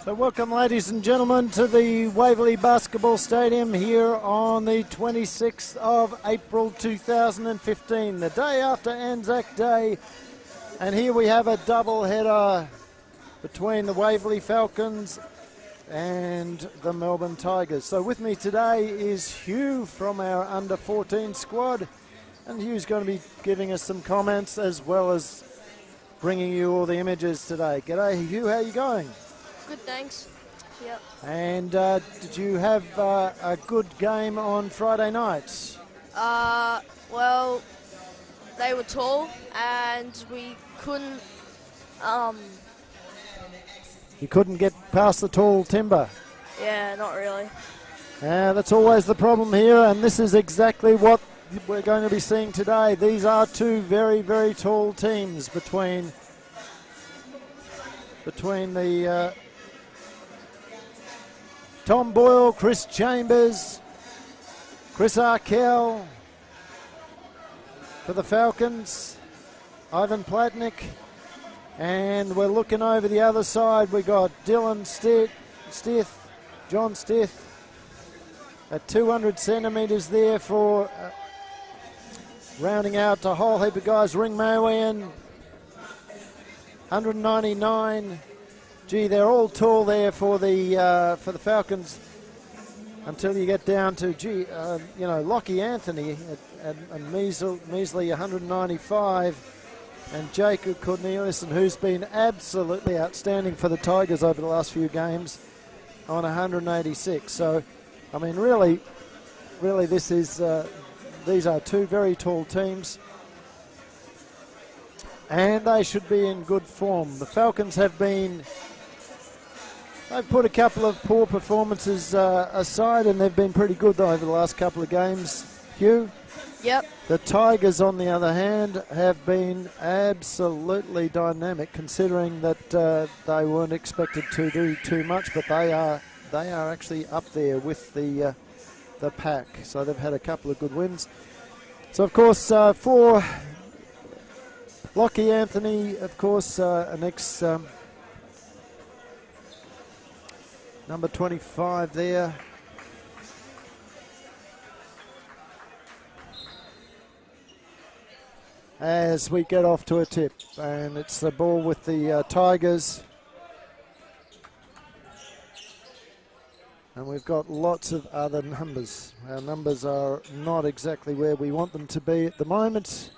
So welcome, ladies and gentlemen, to the Waverley Basketball Stadium here on the 26th of April 2015, the day after Anzac Day. And here we have a double header between the Waverley Falcons and the Melbourne Tigers. So with me today is Hugh from our under-14 squad. And Hugh's going to be giving us some comments as well as bringing you all the images today. G'day, Hugh. How are you going? Good, thanks. Yep. And did you have a good game on Friday night? Well, they were tall and we couldn't... You couldn't get past the tall timber? Yeah, not really. Yeah, that's always the problem here, and this is exactly what we're going to be seeing today. These are two very, very tall teams between the Tom Boyle, Chris Chambers, Chris Arkell for the Falcons, Ivan Platnick, and we're looking over the other side. We got Dylan Stith, John Stith, at 200 centimetres there for rounding out a whole heap of guys. Ring Mawian, 199. Gee, they're all tall there for the Falcons until you get down to Lockie Anthony and measly 195, and Jacob Corneliuson, who's been absolutely outstanding for the Tigers over the last few games, on 186. So, I mean, really, this is these are two very tall teams, and they should be in good form. The Falcons have been. They've put a couple of poor performances aside, and they've been pretty good over the last couple of games. Hugh? Yep. The Tigers, on the other hand, have been absolutely dynamic, considering that they weren't expected to do too much, but they are actually up there with the pack. So they've had a couple of good wins. So, of course, for Lockie Anthony, of course, an ex... number 25 there. As we get off to a tip, and it's the ball with the Tigers. And we've got lots of other numbers. Our numbers are not exactly where we want them to be at the moment.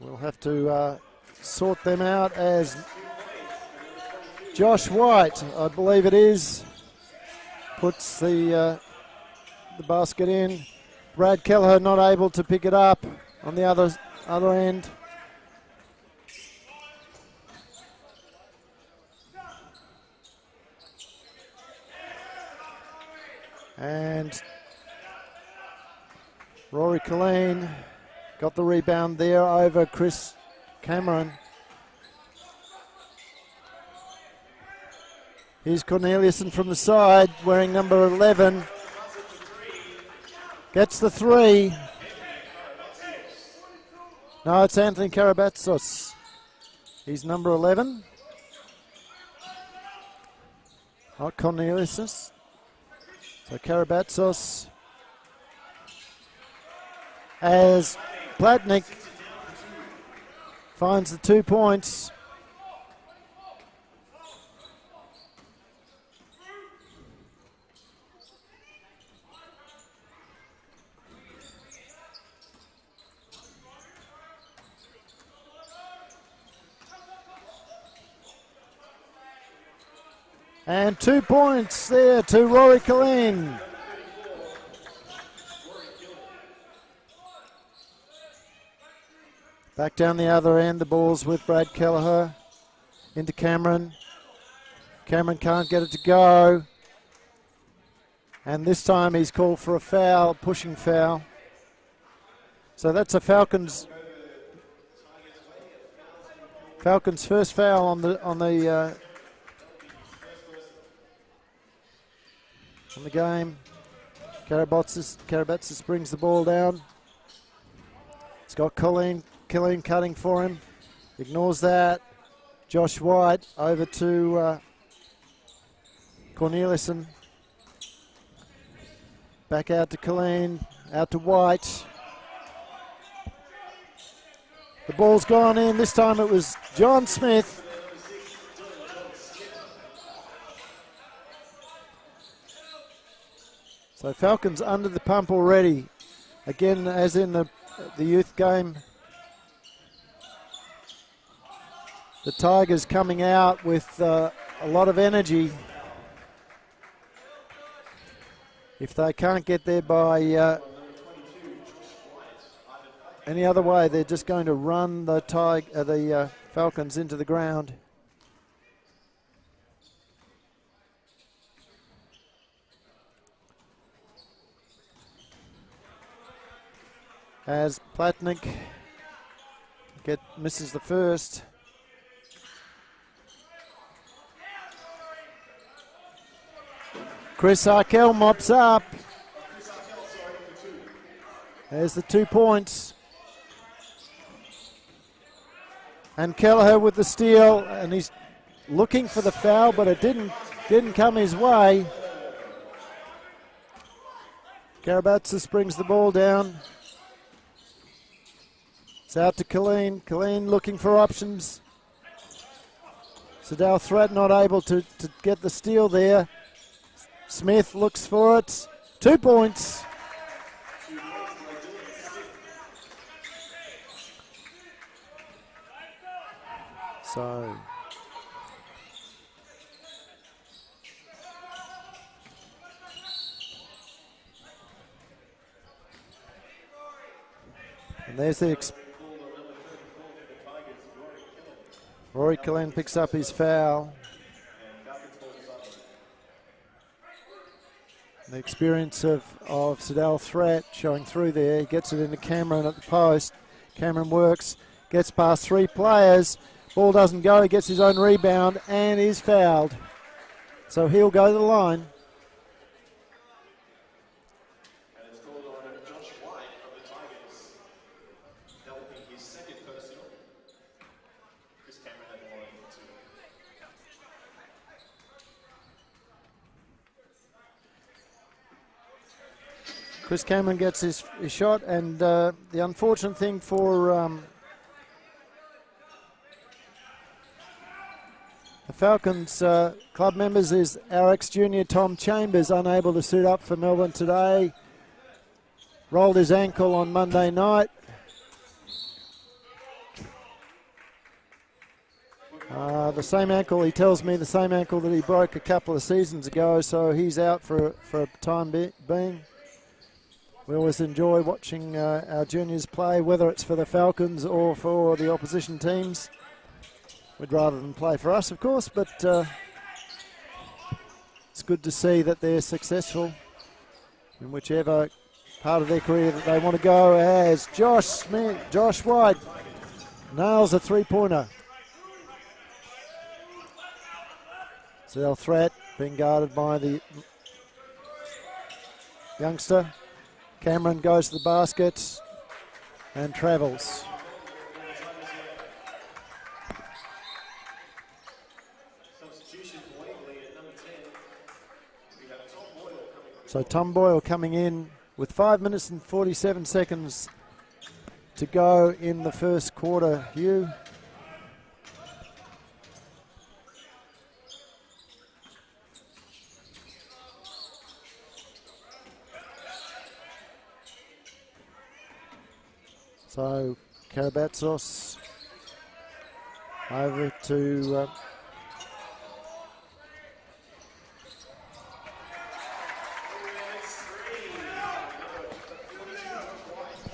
We'll have to sort them out as Josh White, I believe it is, puts the basket in. Brad Kelleher not able to pick it up on the other end. And Rory Colleen got the rebound there over Chris Cameron. Here's Corneliuson from the side, wearing number 11. Gets the three. No, it's Anthony Karabatsos. He's number 11. Not Corneliuson. So Karabatsos. As Platnick finds the 2 points. And 2 points there to Rory Colleen. Back down the other end, the ball's with Brad Kelleher. Into Cameron. Cameron can't get it to go. And this time he's called for a foul, pushing foul. So that's a Falcons first foul on the game. Karabatsis brings the ball down. It's got Killeen cutting for him. Ignores that. Josh White over to Corneliuson. Back out to Colleen, out to White. The ball's gone in. This time it was John Smith. So Falcons under the pump already. Again, as in the youth game. The Tigers coming out with a lot of energy. If they can't get there by any other way, they're just going to run the Falcons into the ground. As Platnick misses the first. Chris Arkell mops up. There's the 2 points. And Kelleher with the steal, and he's looking for the foul, but it didn't come his way. Karabatsis brings the ball down. It's out to Colleen. Colleen looking for options. Sadal Threat not able to get the steal there. Smith looks for it. 2 points. So and there's the Rory Cullen picks up his foul. The experience of Sadal Threat showing through there. He gets it into Cameron at the post. Cameron works, gets past 3 players. Ball doesn't go, he gets his own rebound and is fouled. So he'll go to the line. And it's called on Josh White of the Tigers, developing his second personal. Chris Cameron had the line for 2. Chris Cameron gets his shot, and the unfortunate thing for the Falcons club members is our ex-junior Tom Chambers, unable to suit up for Melbourne today. Rolled his ankle on Monday night. The same ankle, he tells me, the same ankle that he broke a couple of seasons ago, so he's out for a time being. We always enjoy watching our juniors play, whether it's for the Falcons or for the opposition teams. We'd rather them play for us, of course, but it's good to see that they're successful in whichever part of their career that they want to go. As Josh White nails a 3-pointer. Sadal Threat being guarded by the youngster. Cameron goes to the basket and travels. So Tom Boyle coming in with 5 minutes and 47 seconds to go in the first quarter. Hugh. So Karabatsos over to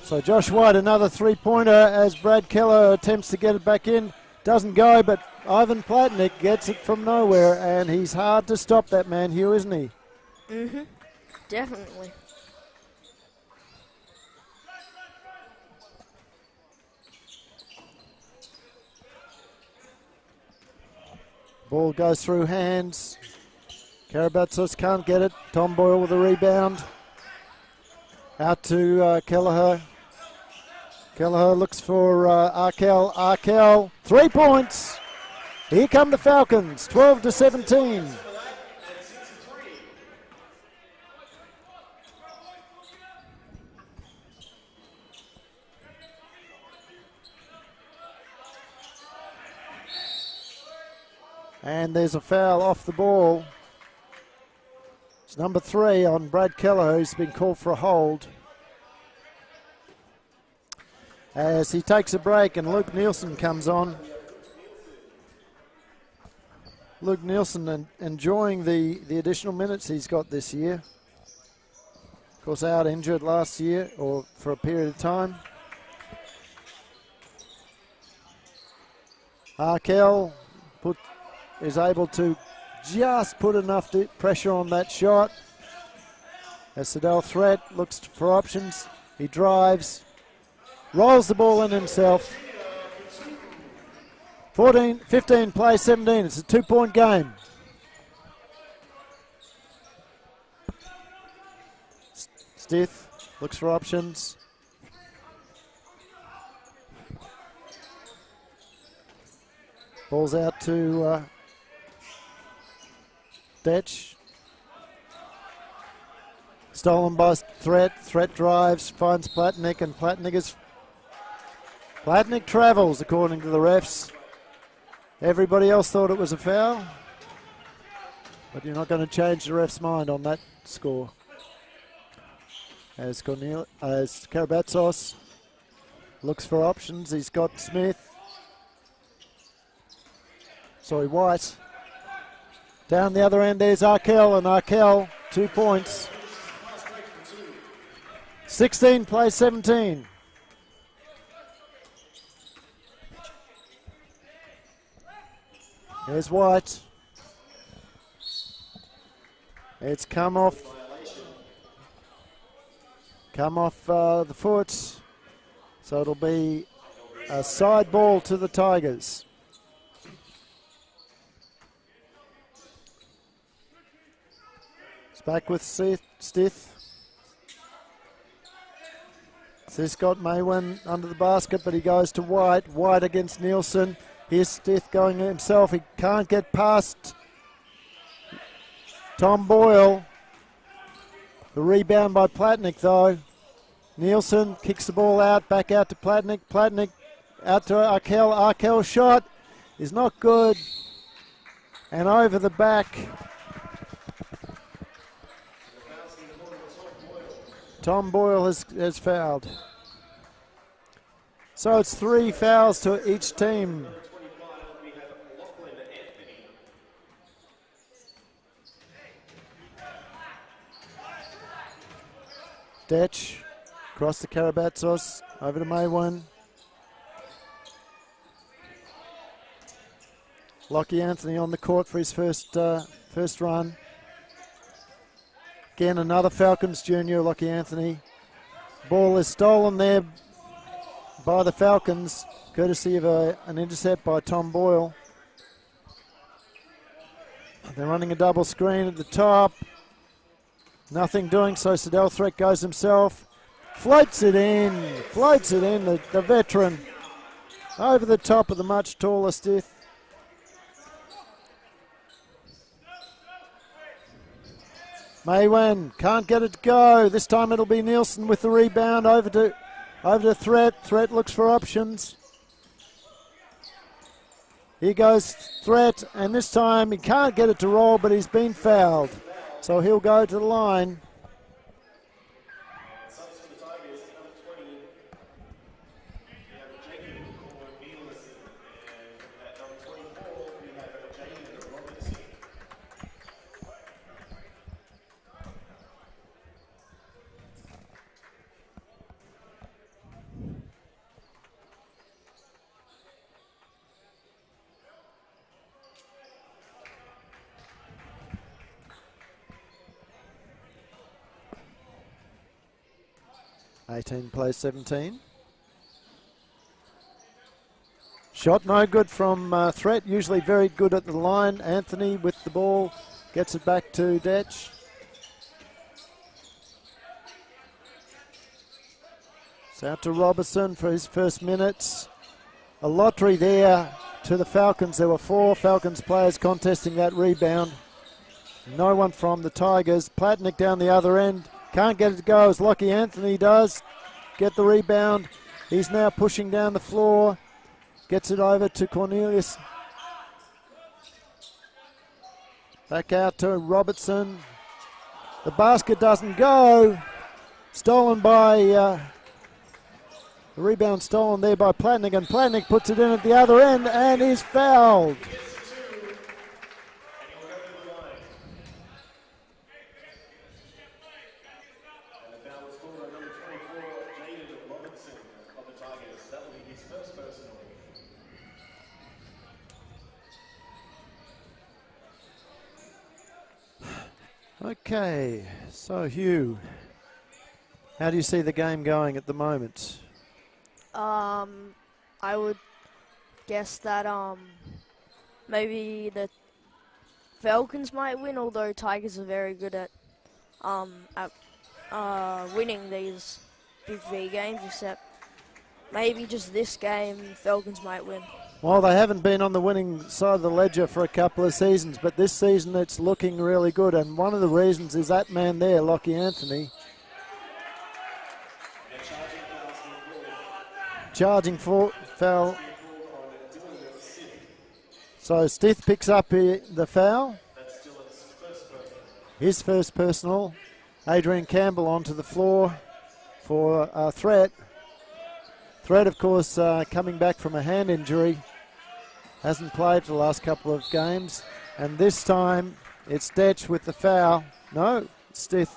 so Josh White, another 3-pointer as Brad Keller attempts to get it back in. Doesn't go, but Ivan Platnick gets it from nowhere, and he's hard to stop, that man, Hugh, isn't he? Mm-hmm. Definitely. Ball goes through hands. Karabatsos can't get it. Tom Boyle with a rebound. Out to Kelleher. Kelleher looks for Arkell. Arkell, 3 points. Here come the Falcons, 12-17. And there's a foul off the ball. It's number 3 on Brad Keller, who's been called for a hold. As he takes a break and Luke Nielsen comes on. Luke Nielsen enjoying the additional minutes he's got this year. Of course, out injured last year or for a period of time. Arkell is able to just put enough pressure on that shot. As Siddell Threat looks for options, he drives, rolls the ball in himself. 15 play 17, it's a 2-point game. Stith looks for options. Ball's out to Detch. Stolen by Threat. Threat drives, finds Platnick, and Platnick travels according to the refs. Everybody else thought it was a foul, but you're not going to change the ref's mind on that score. As Karabatsos looks for options, he's got White. Down the other end, there's Arkell, and Arkell, 2 points. 16 play 17. There's White. It's come off the foot, so it'll be a side ball to the Tigers. It's back with Stith. Stith got Maywin under the basket, but he goes to White. White against Nielsen. Here's Stith going himself. He can't get past Tom Boyle. The rebound by Platnick, though. Nielsen kicks the ball out, back out to Platnick. Platnick out to Arkell. Arkell's shot is not good. And over the back. Tom Boyle has fouled. So it's 3 fouls to each team. Detch across the Karabatsos, over to Maywin. Lockie Anthony on the court for his first run. Again, another Falcons junior, Lockie Anthony. Ball is stolen there by the Falcons, courtesy of an intercept by Tom Boyle. They're running a double screen at the top. Nothing doing, so Siddell Threat goes himself. Floats it in, the veteran. Over the top of the much taller Stith. Maywin can't get it to go. This time it'll be Nielsen with the rebound over to Threat. Threat looks for options. Here goes Threat, and this time he can't get it to roll, but he's been fouled. So he'll go to the line. Play 17. Shot no good from Threat, usually very good at the line. Anthony with the ball, gets it back to Detch. It's out to Robertson for his first minutes. A lottery there to the Falcons. There were 4 Falcons players contesting that rebound. No one from the Tigers. Platnick down the other end. Can't get it to go as Lockie Anthony does. Get the rebound. He's now pushing down the floor. Gets it over to Cornelius. Back out to Robertson. The basket doesn't go. Stolen by, the rebound stolen there by Platnick, and Platnick puts it in at the other end and is fouled. Okay, so Hugh, how do you see the game going at the moment? I would guess that maybe the Falcons might win, although Tigers are very good at winning these Big V games, except maybe just this game Falcons might win. Well, they haven't been on the winning side of the ledger for a couple of seasons, but this season it's looking really good, and one of the reasons is that man there, Lockie Anthony. Charging for foul. So Stith picks up the foul. His first personal. Adrian Campbell onto the floor for a Threat. Threat, of course, coming back from a hand injury. Hasn't played for the last couple of games. And this time, it's Detch with the foul. No, Stith.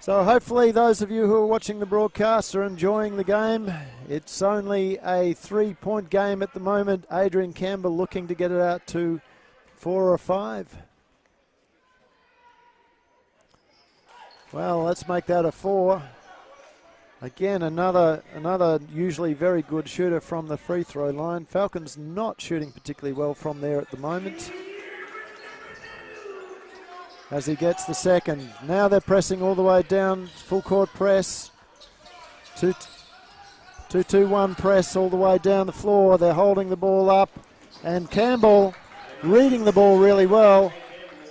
So hopefully those of you who are watching the broadcast are enjoying the game. It's only a 3-point game at the moment. Adrian Campbell looking to get it out to 4 or 5. Well, let's make that a 4. Again, another usually very good shooter from the free throw line. Falcons not shooting particularly well from there at the moment. As he gets the second. Now they're pressing all the way down, full court press. 2-2-1 press all the way down the floor. They're holding the ball up. And Campbell reading the ball really well.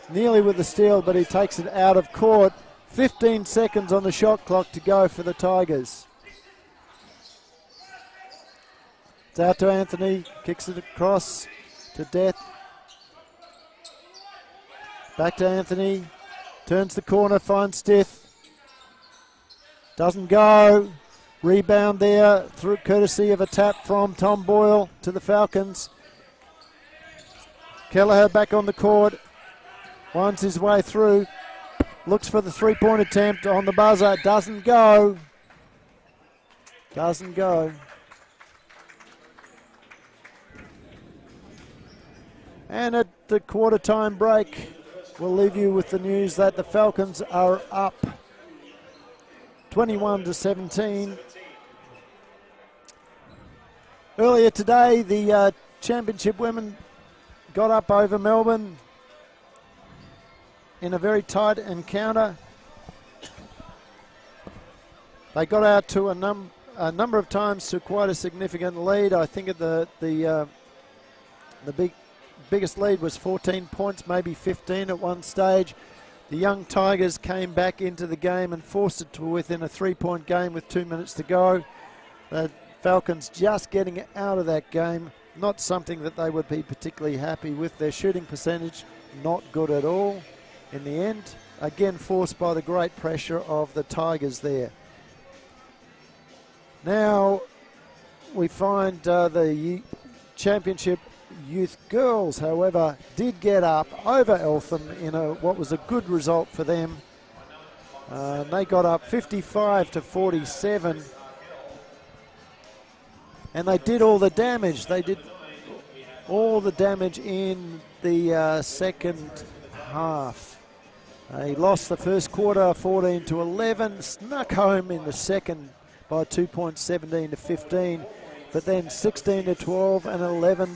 Nearly with the steal, but he takes it out of court. 15 seconds on the shot clock to go for the Tigers. It's out to Anthony, kicks it across to Death. Back to Anthony, turns the corner, finds Stith. Doesn't go. Rebound there, through courtesy of a tap from Tom Boyle to the Falcons. Kelleher back on the court, winds his way through. Looks for the three-point attempt on the buzzer. Doesn't go. Doesn't go. And at the quarter-time break, we'll leave you with the news that the Falcons are up 21-17. Earlier today, the championship women got up over Melbourne in a very tight encounter. They got out to a number of times to quite a significant lead. I think the biggest lead was 14 points, maybe 15 at one stage. The young Tigers came back into the game and forced it to within a 3-point game with 2 minutes to go. The Falcons just getting out of that game, not something that they would be particularly happy with. Their shooting percentage, not good at all. In the end, again forced by the great pressure of the Tigers there. Now we find the championship youth girls, however, did get up over Eltham in what was a good result for them. They got up 55-47, and they did all the damage. They did all the damage in the second half. They lost the first quarter 14-11, snuck home in the second by 2 points, 17-15, but then 16-12 and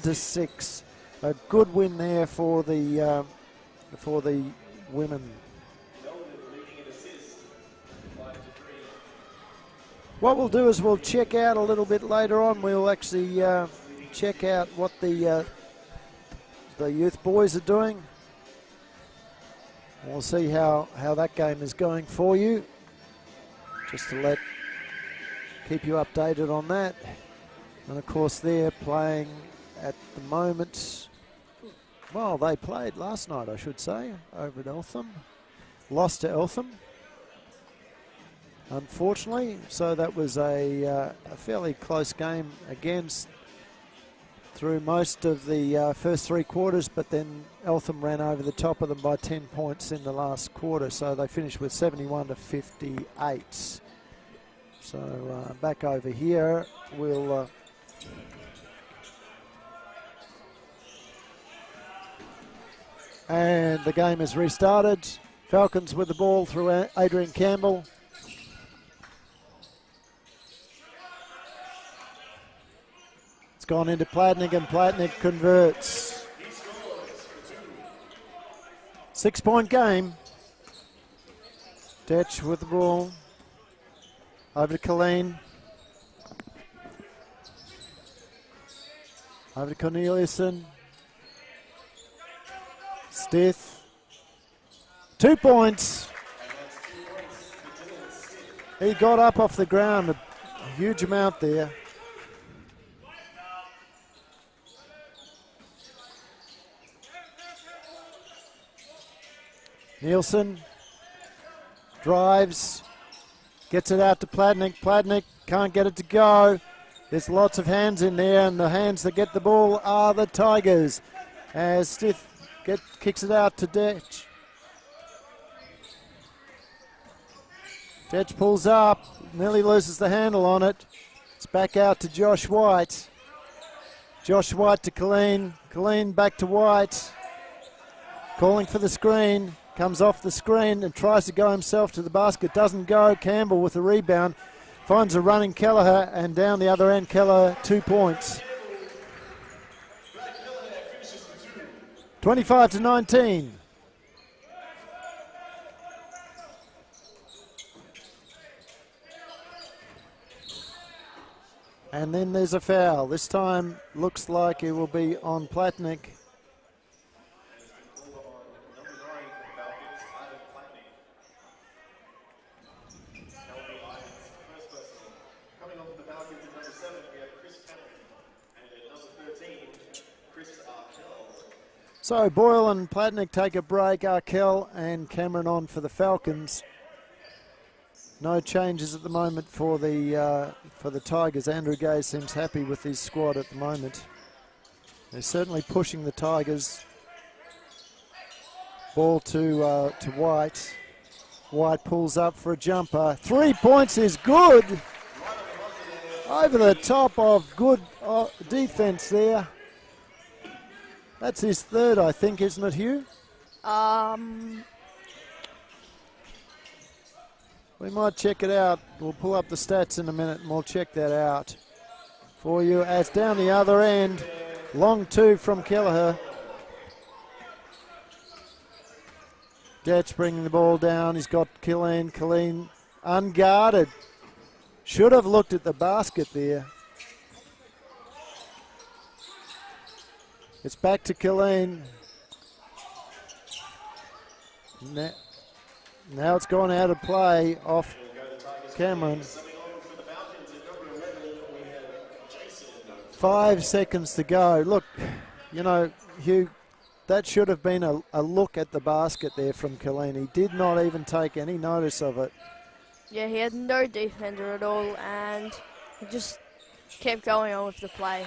11-6. A good win there for the women. What we'll do is we'll check out a little bit later on. We'll actually check out what the youth boys are doing. We'll see how that game is going for you, just to keep you updated on that. And of course they're playing at the moment. Well, they played last night, I should say, over at Eltham. Lost to Eltham, unfortunately. So that was a fairly close game against through most of the first 3 quarters, but then Eltham ran over the top of them by 10 points in the last quarter, so they finished with 71 to 58. So back over here, we'll and the game has restarted. Falcons with the ball through Adrian Campbell. It's gone into Platnick, and Platnick converts. 6-point game. Detch with the ball. Over to Colleen. Over to Corneliuson. Stith. 2 points. He got up off the ground a huge amount there. Nielsen drives, gets it out to Platnick. Platnick can't get it to go. There's lots of hands in there, and the hands that get the ball are the Tigers. As Stith kicks it out to Detch. Detch pulls up, nearly loses the handle on it. It's back out to Josh White. Josh White to Colleen. Colleen back to White. Calling for the screen. Comes off the screen and tries to go himself to the basket. Doesn't go. Campbell with the rebound. Finds a running Kelleher, and down the other end, Kelleher 2 points. 25 to 19. And then there's a foul. This time looks like it will be on Platnick. So Boyle and Platnick take a break. Arkell and Cameron on for the Falcons. No changes at the moment for the Tigers. Andrew Gay seems happy with his squad at the moment. They're certainly pushing the Tigers. Ball to White. White pulls up for a jumper. 3 points is good. Over the top of good defense there. That's his third, I think, isn't it, Hugh? We might check it out. We'll pull up the stats in a minute and we'll check that out for you. As down the other end, long 2 from Kelleher. Detch bringing the ball down. He's got Colleen. Colleen unguarded. Should have looked at the basket there. It's back to Colleen. Now it's gone out of play off Cameron. 5 seconds to go. Look, you know, Hugh, that should have been a look at the basket there from Colleen. He did not even take any notice of it. Yeah, he had no defender at all, and he just kept going on with the play.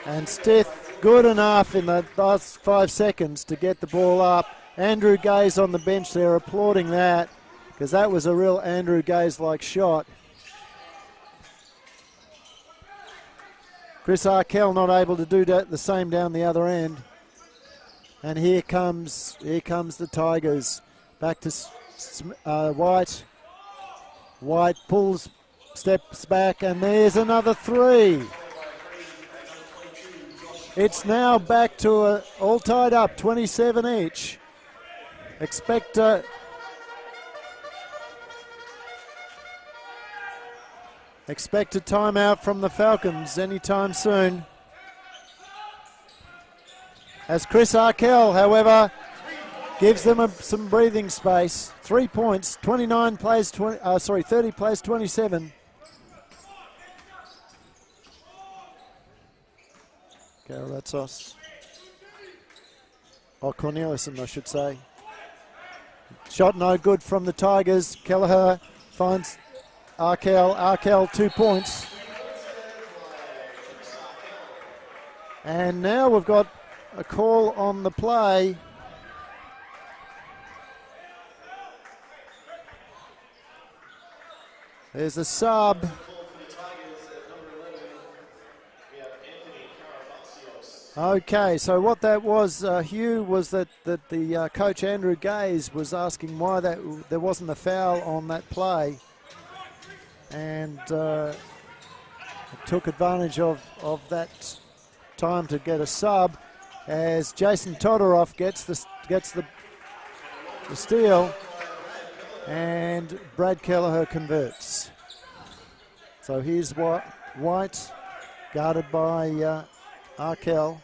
And Stith, good enough in the last 5 seconds to get the ball up. Andrew Gaze on the bench there applauding that, because that was a real Andrew Gaze-like shot. Chris Arkell not able to do that, the same down the other end. And here comes the Tigers. Back to White. White pulls, steps back, and there's another 3. It's now back to all tied up, 27 each. Expect Expected timeout from the Falcons anytime soon. As Chris Arkell, however, gives them some breathing space. 3 points, 29 plays 30 plays 27. Karabatsos. Oh, Cornelissen, I should say. Shot no good from the Tigers. Kelleher finds Arkell. Arkell 2 points. And now we've got a call on the play. There's a sub. Okay, so what that was, Hugh, was that the coach Andrew Gaze was asking why there wasn't a foul on that play, and took advantage of that time to get a sub, as Jason Todorov gets the steal, and Brad Kelleher converts. So here's White, guarded by Arkell.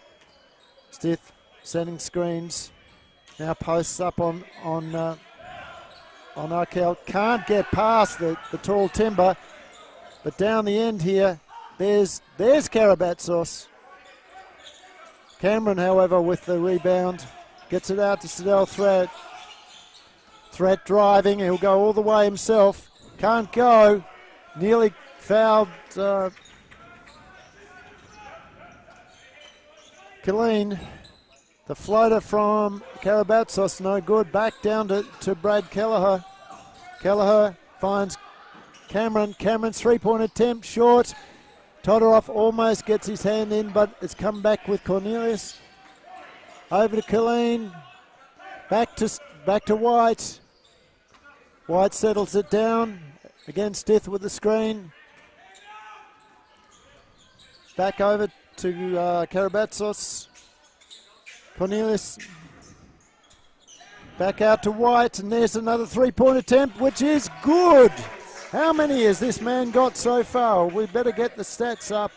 Stith sending screens. Now posts up on Arkell. Can't get past the tall timber. But down the end here, there's Karabatsos. Cameron, however, with the rebound. Gets it out to Sidel Threat. Threat driving. He'll go all the way himself. Can't go. Nearly fouled Killeen. The floater from Karabatsos, no good. Back down to Brad Kelleher. Kelleher finds Cameron. Cameron's three-point attempt, short. Todorov almost gets his hand in, but it's come back with Cornelius. Over to Killeen. Back to White. White settles it down. Again, Stith with the screen. Back over to Karabatsos. Cornelius back out to White, and there's another three-point attempt, which is good. How many has this man got so far? We better get the stats up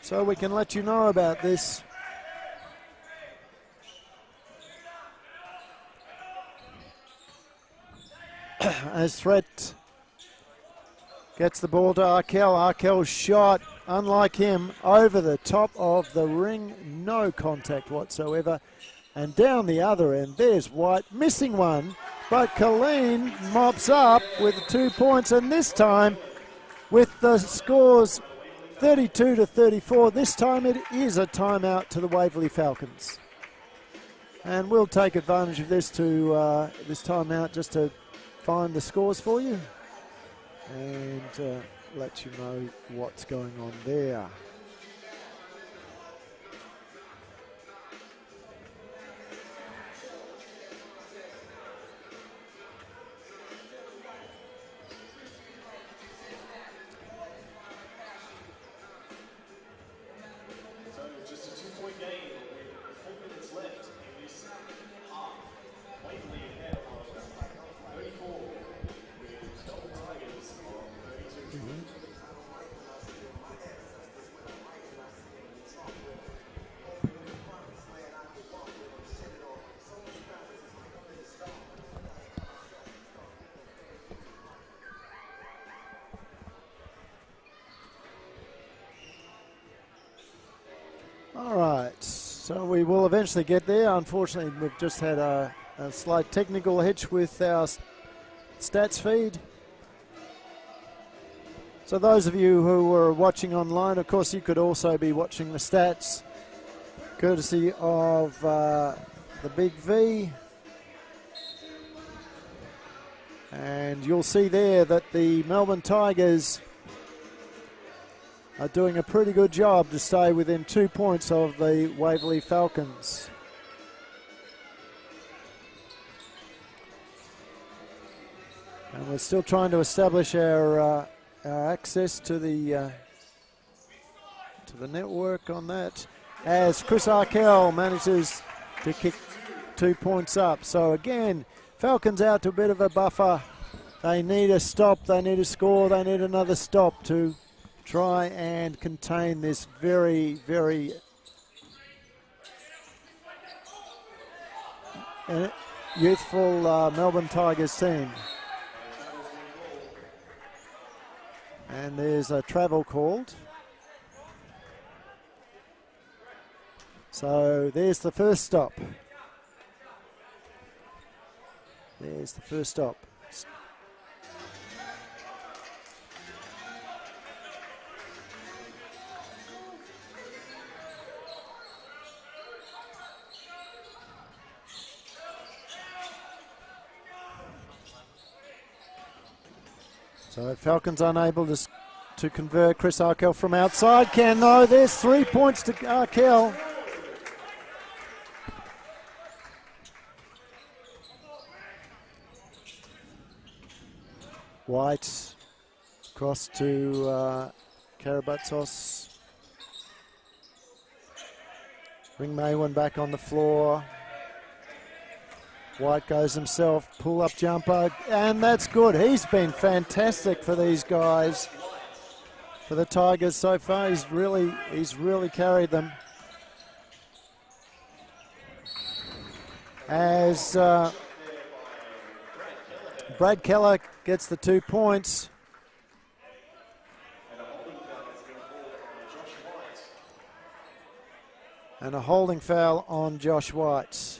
so we can let you know about this. As Threat gets the ball to Arkell. Arkell's shot, unlike him, over the top of the ring. No contact whatsoever. And down the other end, there's White, missing one. But Killeen mops up with 2 points. And this time, with the scores 32-34, this time it is a timeout to the Waverley Falcons. And we'll take advantage of this this timeout just to find the scores for you and let you know what's going on there. So just a 2-point game with 4 minutes left in this half. Waverley ahead of 34 with Melbourne Tigers on 32. All right, so we will eventually get there. Unfortunately, we've just had a slight technical hitch with our stats feed. So those of you who were watching online, of course, you could also be watching the stats, courtesy of the Big V. And you'll see there that the Melbourne Tigers are doing a pretty good job to stay within 2 points of the Waverley Falcons. And we're still trying to establish our access to the network on that, as Chris Arkell manages to kick 2 points up. So again, Falcons out to a bit of a buffer. They need a stop, they need a score, they need another stop to try and contain this very, very youthful Melbourne Tigers team. And there's a travel called. So there's the first stop. There's the first stop. So Falcons unable to convert. Chris Arkell from outside can though. There's 3 points to Arkell. White across to Karabatsos. Bring Maywan back on the floor. White goes himself, pull-up jumper, and that's good. He's been fantastic for these guys, for the Tigers so far. He's really carried them. As Brad Keller gets the 2 points. And a holding foul on Josh White.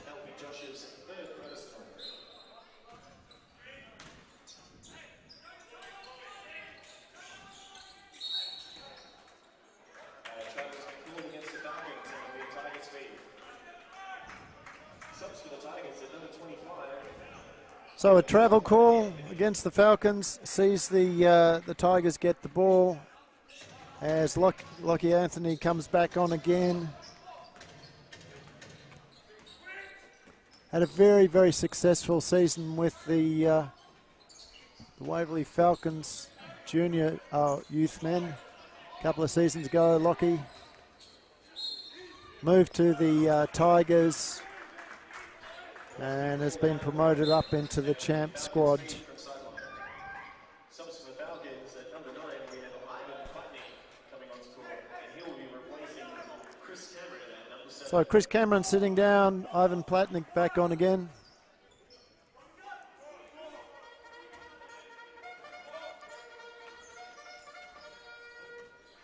So a travel call against the Falcons sees the Tigers get the ball as Lockie Anthony comes back on again. Had a very, very successful season with the Waverley Falcons junior youth men. A couple of seasons ago, Lockie moved to the Tigers and has been promoted up into the champ squad. So Chris Cameron sitting down, Ivan Platnik back on again.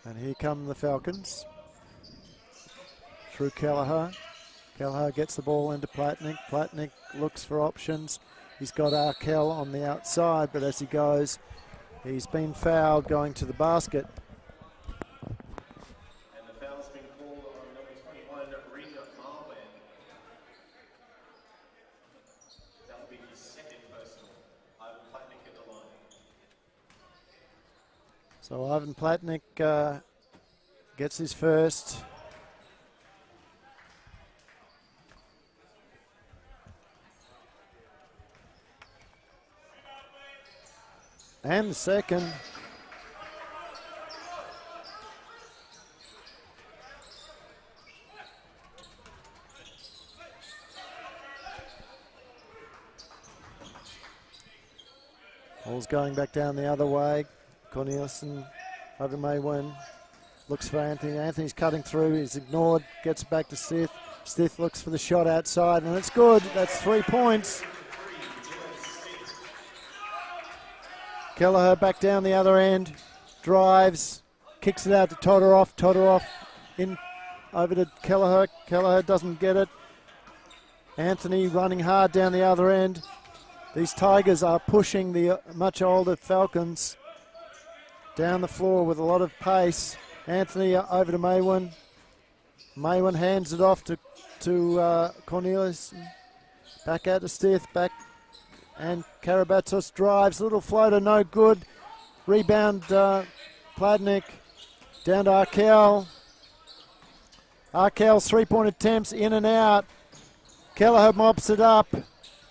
And here come the Falcons through Kelleher. Kelleher gets the ball into Platnik. Platnik looks for options. He's got Arkell on the outside, but as he goes, he's been fouled going to the basket. And the foul's been called on number 21, Rina Marwan. That will be his second personal. Ivan Platnik at the line. So Ivan Platnik gets his first. And the second. Ball's going back down the other way. Cornelissen over Maywan. Looks for Anthony. Anthony's cutting through. He's ignored. Gets back to Stith. Stith looks for the shot outside, and it's good. That's 3 points. Kelleher back down the other end, drives, kicks it out to Todorov. Todorov in over to Kelleher. Kelleher doesn't get it. Anthony running hard down the other end. These Tigers are pushing the much older Falcons down the floor with a lot of pace. Anthony over to Maywan. Maywan hands it off to Cornelius. Back out to Stith, back. And Karabatsos drives, little floater, no good. Rebound, Platnik, down to Arkell. Arkell's three-point attempts in and out. Kelleher mops it up.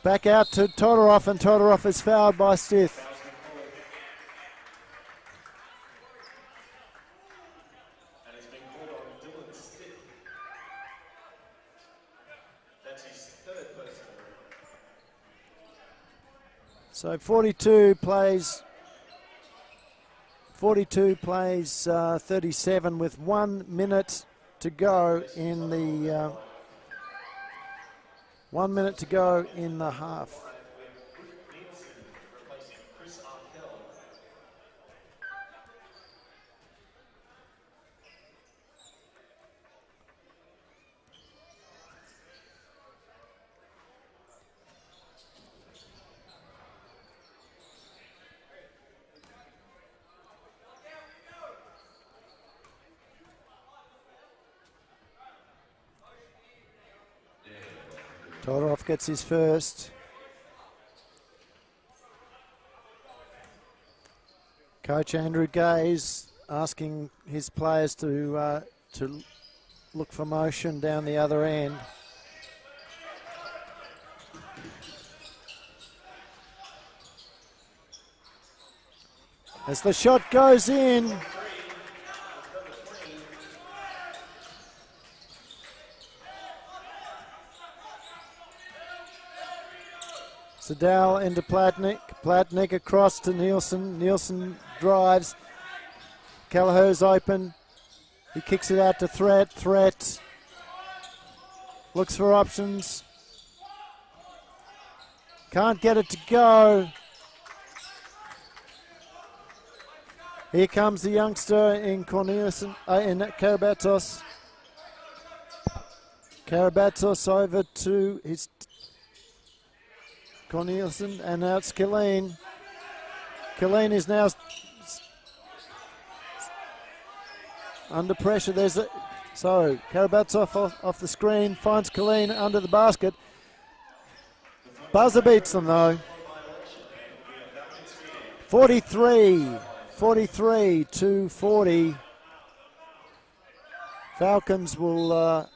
Back out to Todorov, and Todorov is fouled by Stith. And it's been called on Dylan Stith. That's his third personal. So 42 plays 42 plays 37 with 1 minute to go in the 1 minute to go in the half. Todorov gets his first. Coach Andrew Gaze asking his players to look for motion down the other end. As the shot goes in, Sadal into Platnik. Platnik across to Nielsen. Nielsen drives. Kelleher's open. He kicks it out to Threat. Threat looks for options. Can't get it to go. Here comes the youngster in Cornelius, in Karabatos. Karabatos over to his Corneliusen, and now it's Killeen. Killeen is now under pressure. There's a, so Karabatsov off the screen, finds Killeen under the basket. Buzzer beats them though. 43 to 40. Falcons will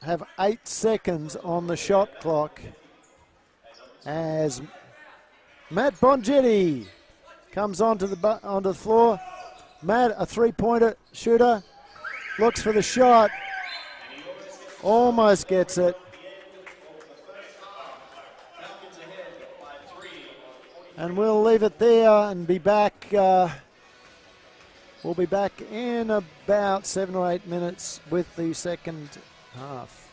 have 8 seconds on the shot clock as Matt Bongetti comes onto the floor. Matt, a three-pointer shooter, looks for the shot, almost gets it. And we'll leave it there and be back. We'll be back in about 7 or 8 minutes with the second half.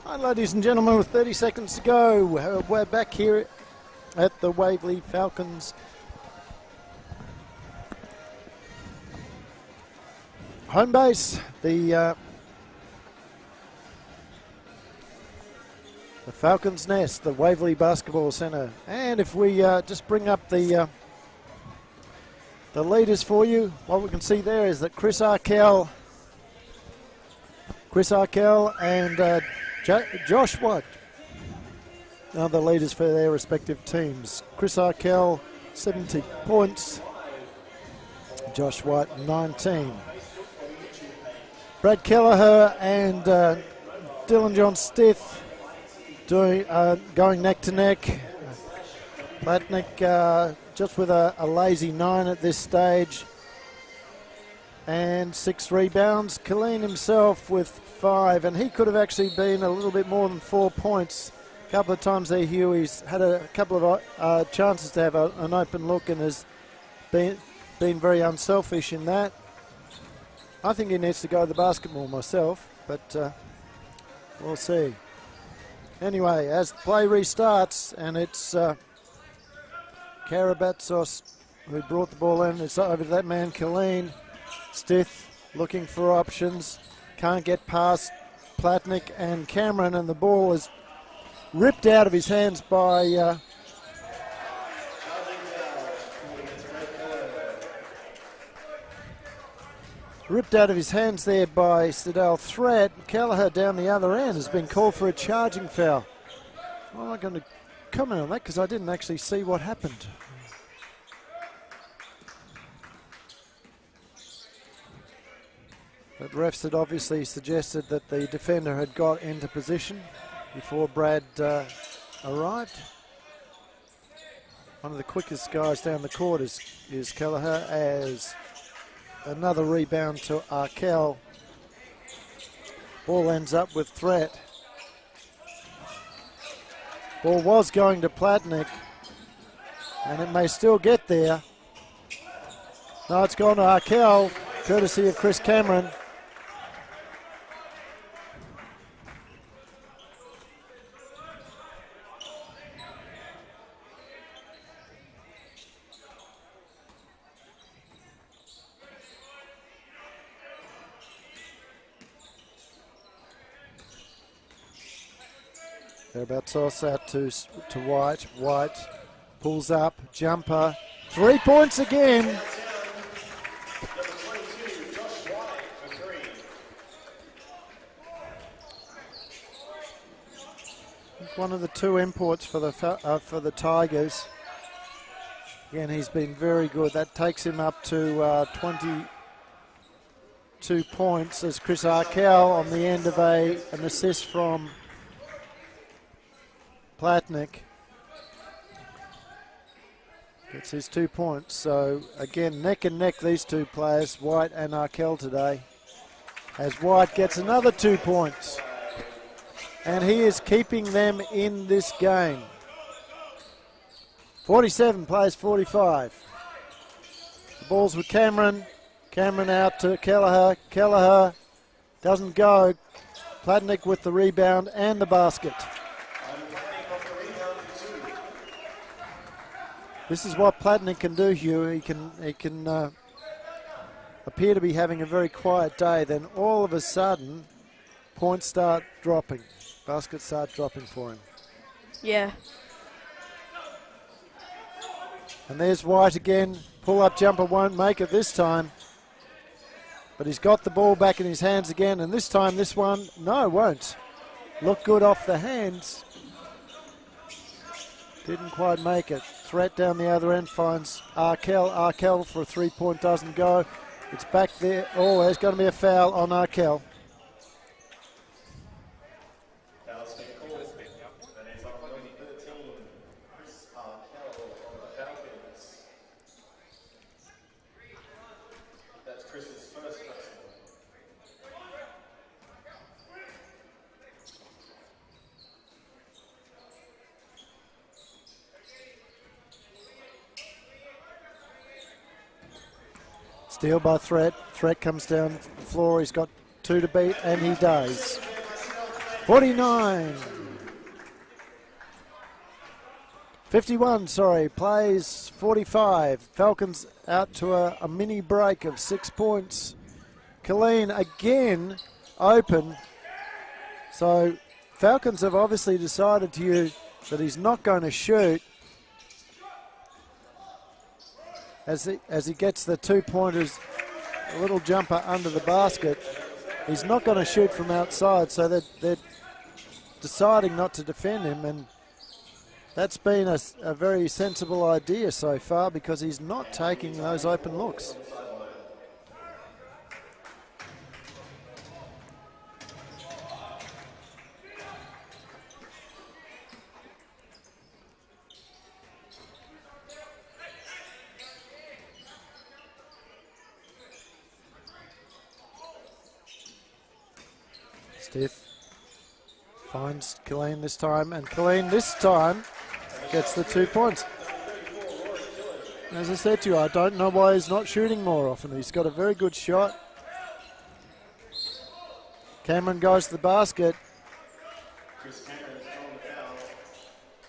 Hi, ladies and gentlemen, with 30 seconds to go, we're back here at the Waverley Falcons home base. The Falcons' Nest, the Waverley Basketball Centre. And if we just bring up the leaders for you, what we can see there is that Chris Arkell and Josh White are the leaders for their respective teams. Chris Arkell, 70 points. Josh White, 19. Brad Kelleher and Dylan John Stith going neck to neck. Platnick just with a lazy 9 at this stage. And 6 rebounds. Colleen himself with 5, and he could have actually been a little bit more than 4 points. A couple of times there, Huey's had a couple of chances to have an open look and has been very unselfish in that. I think he needs to go to the basketball myself, but we'll see. Anyway, as the play restarts, and it's Karabatsos who brought the ball in. It's over to that man, Colleen. Stith looking for options. Can't get past Platnick and Cameron, and the ball is ripped out of his hands by Siddell Threat. Kelleher down the other end has been called for a charging foul. I'm not going to comment on that because I didn't actually see what happened. But refs had obviously suggested that the defender had got into position before Brad arrived. One of the quickest guys down the court is Kelleher, as another rebound to Arkell. Ball ends up with Threat. Ball was going to Platnick, and it may still get there. No, it's gone to Arkell, courtesy of Chris Cameron. They're about to toss out to White. White pulls up, jumper, 3 points again. One of the 2 imports for the Tigers. Again, he's been very good. That takes him up to 22 points as Chris Arkell on the end of an assist from Platnick gets his 2 points. So again, neck and neck, these two players, White and Arkell today, as White gets another 2 points. And he is keeping them in this game. 47 plays 45. The ball's with Cameron. Cameron out to Kelleher. Kelleher doesn't go. Platnick with the rebound and the basket. This is what Platnick can do, Hugh. He can appear to be having a very quiet day, then all of a sudden points start dropping. Baskets start dropping for him. Yeah. And there's White again. Pull-up jumper won't make it this time. But he's got the ball back in his hands again, and this time this one, no, won't. Look good off the hands. Didn't quite make it. Threat down the other end finds Arkell. Arkell for a 3-point doesn't go. It's back there. Oh, there's going to be a foul on Arkell. Foul's been called. That is on number 13, Chris Arkell on the Falcons. That's Chris's first personal. Steal by Threat. Threat comes down the floor. He's got 2 to beat, and he does. 49. 51, sorry, plays 45. Falcons out to a mini break of 6 points. Colleen again open. So Falcons have obviously decided to use that he's not going to shoot as he gets the 2-pointers, a little jumper under the basket. He's not going to shoot from outside, so they're deciding not to defend him, and that's been a very sensible idea so far because he's not taking those open looks. Stith finds Colleen this time, and Colleen this time gets the 2 points. As I said to you, I don't know why he's not shooting more often. He's got a very good shot. Cameron goes to the basket.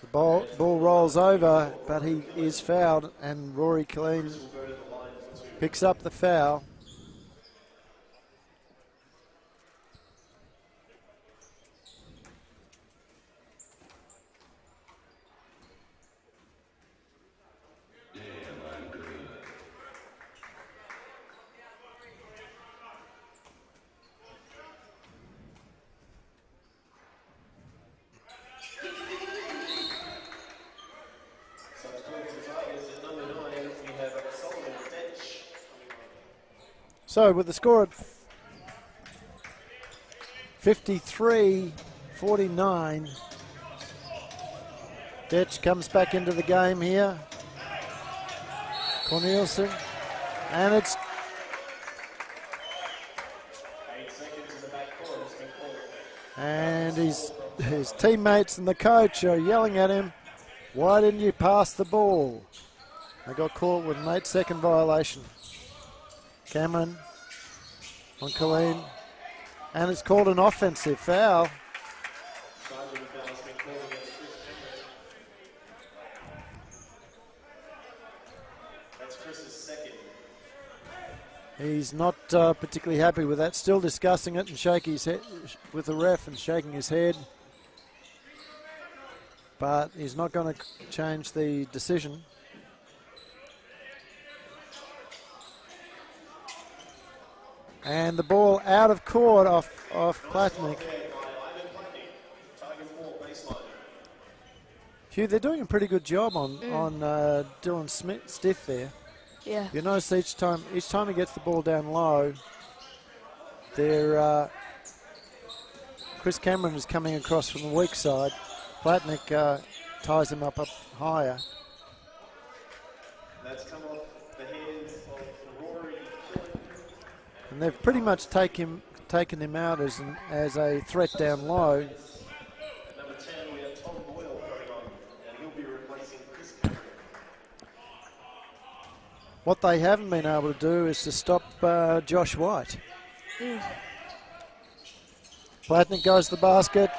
The ball rolls over, but he is fouled, and Rory Colleen picks up the foul. So with the score at 53-49, Detch comes back into the game here. Cornelissen, and it's and his teammates and the coach are yelling at him, "Why didn't you pass the ball?" They got caught with an 8-second violation. Cameron on Colleen, and it's called an offensive foul. That's Chris's second. He's not particularly happy with that, still discussing it and shaking his head with the ref and shaking his head. But he's not going to change the decision. And the ball out of court off Platnick. Hugh, they're doing a pretty good job on Dylan Stith there. Yeah. You notice each time he gets the ball down low, Chris Cameron is coming across from the weak side. Platnick ties him up higher. That's come off the hands of Rory. And they've pretty much taken him out as a threat down low. Number 10, we have Tom Boyle coming on, and he'll be replacing Chris Cameron. What they haven't been able to do is to stop Josh White. Platnick goes to the basket,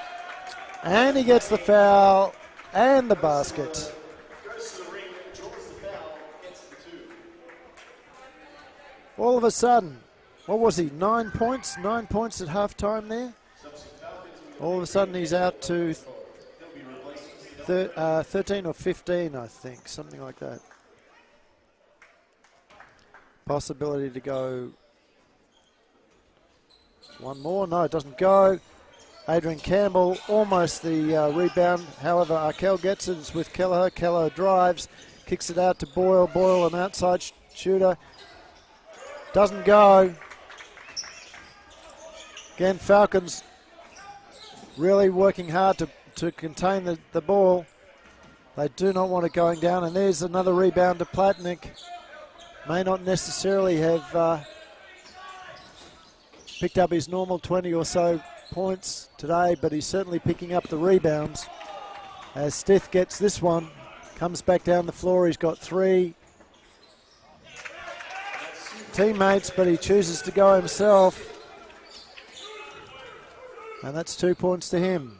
and he gets the foul and the basket. Goes to the ring, draws the foul, gets the 2. All of a sudden, what was he, 9 points? 9 points at halftime there? All of a sudden he's out to 13 or 15, I think, something like that. Possibility to go one more. No, it doesn't go. Adrian Campbell, almost the rebound. However, Arkell gets it. It's with Kelleher. Kelleher drives, kicks it out to Boyle. Boyle, an outside shooter. Doesn't go. Again, Falcons really working hard to contain the ball. They do not want it going down. And there's another rebound to Platnick. May not necessarily have picked up his normal 20 or so points today, but he's certainly picking up the rebounds. As Stith gets this one, comes back down the floor. He's got 3 teammates, but he chooses to go himself. And that's 2 points to him.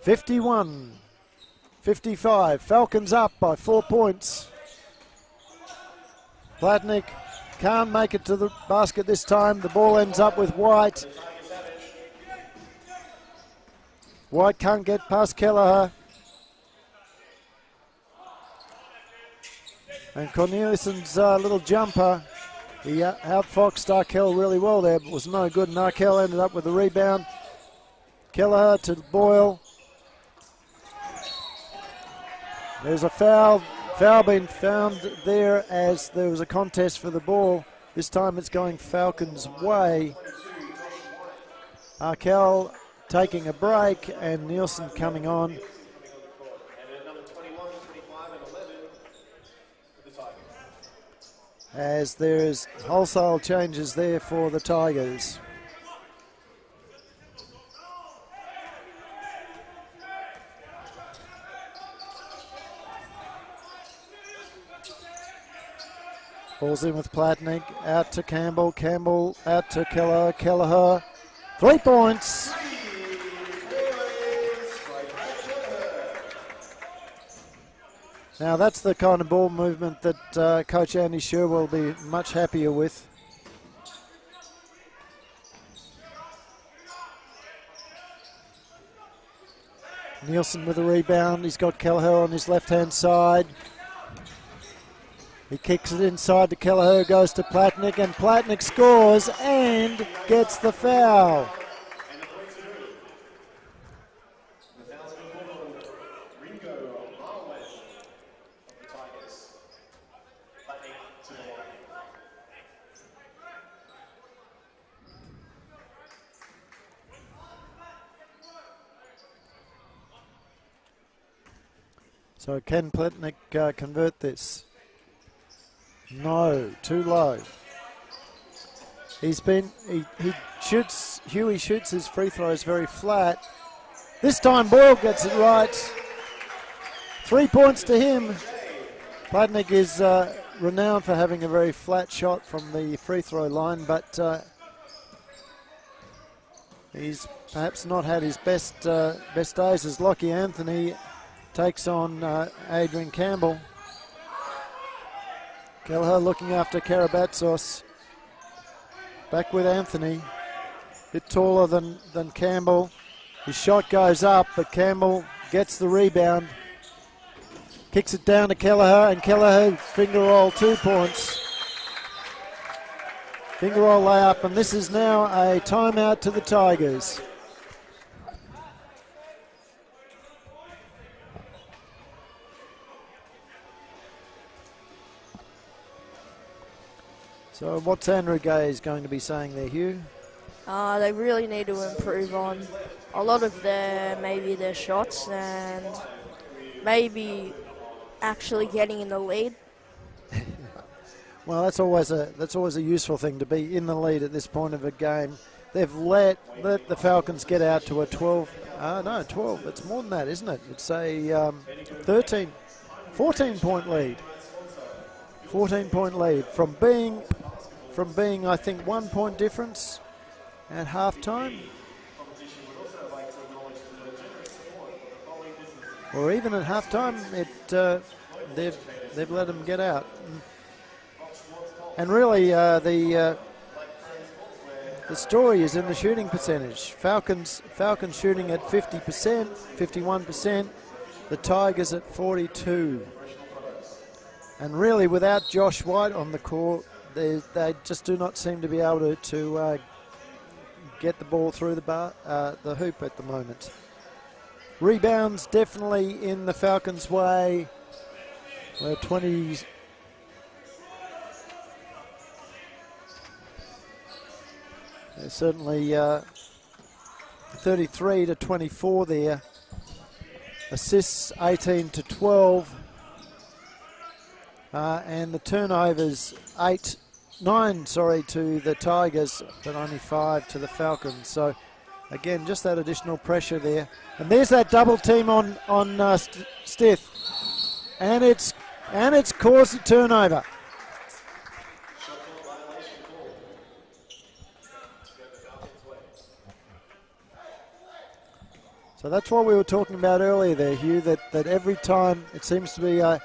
51-55. Falcons up by 4 points. Platnick can't make it to the basket this time. The ball ends up with White. White can't get past Kelleher. And Corneliussen's little jumper, he outfoxed Arkell really well there, but was no good. And Arkell ended up with the rebound. Kelleher to Boyle. There's a foul being found there as there was a contest for the ball. This time it's going Falcons' way. Arkell taking a break and Nielsen coming on. As there's wholesale changes there for the Tigers. Ball's in with Platnick, out to Campbell, Campbell out to Kelleher, Kelleher, 3 points. Now that's the kind of ball movement that Coach Andy Sher will be much happier with. Nielsen with a rebound, he's got Kelleher on his left-hand side. He kicks it inside to Kelleher, goes to Platnick, and Platnick scores and gets the foul. So can Platnick convert this? No, too low. He shoots his free throws very flat. This time Boyle gets it right. 3 points to him. Platnick is renowned for having a very flat shot from the free throw line, but he's perhaps not had his best days as Lockie Anthony takes on Adrian Campbell. Kelleher looking after Karabatsos. Back with Anthony. Bit taller than Campbell. His shot goes up, but Campbell gets the rebound. Kicks it down to Kelleher, and Kelleher finger roll, 2 points. Finger roll layup, and this is now a timeout to the Tigers. So what's Andrew Gay's going to be saying there, Hugh? They really need to improve on a lot of their shots and maybe actually getting in the lead. Well, that's always a useful thing, to be in the lead at this point of a game. They've let the Falcons get out to a 12. No, 12. It's more than that, isn't it? It's a 14-point lead. 14-point lead from being, I think, 1 point difference at halftime, or even at halftime. They've let them get out, and really the story is in the shooting percentage. Falcons shooting at 50%, 51%. The Tigers at 42%. And really, without Josh White on the court, they just do not seem to be able to get the ball through the hoop at the moment. Rebounds definitely in the Falcons' way. Where 20s. There's certainly 33 to 24 there. Assists 18 to 12. And the turnovers 9 to the Tigers, but only 5 to the Falcons. So again, just that additional pressure there. And there's that double team on Stith, and it's caused a turnover. So that's what we were talking about earlier there, Hugh, that every time it seems to be a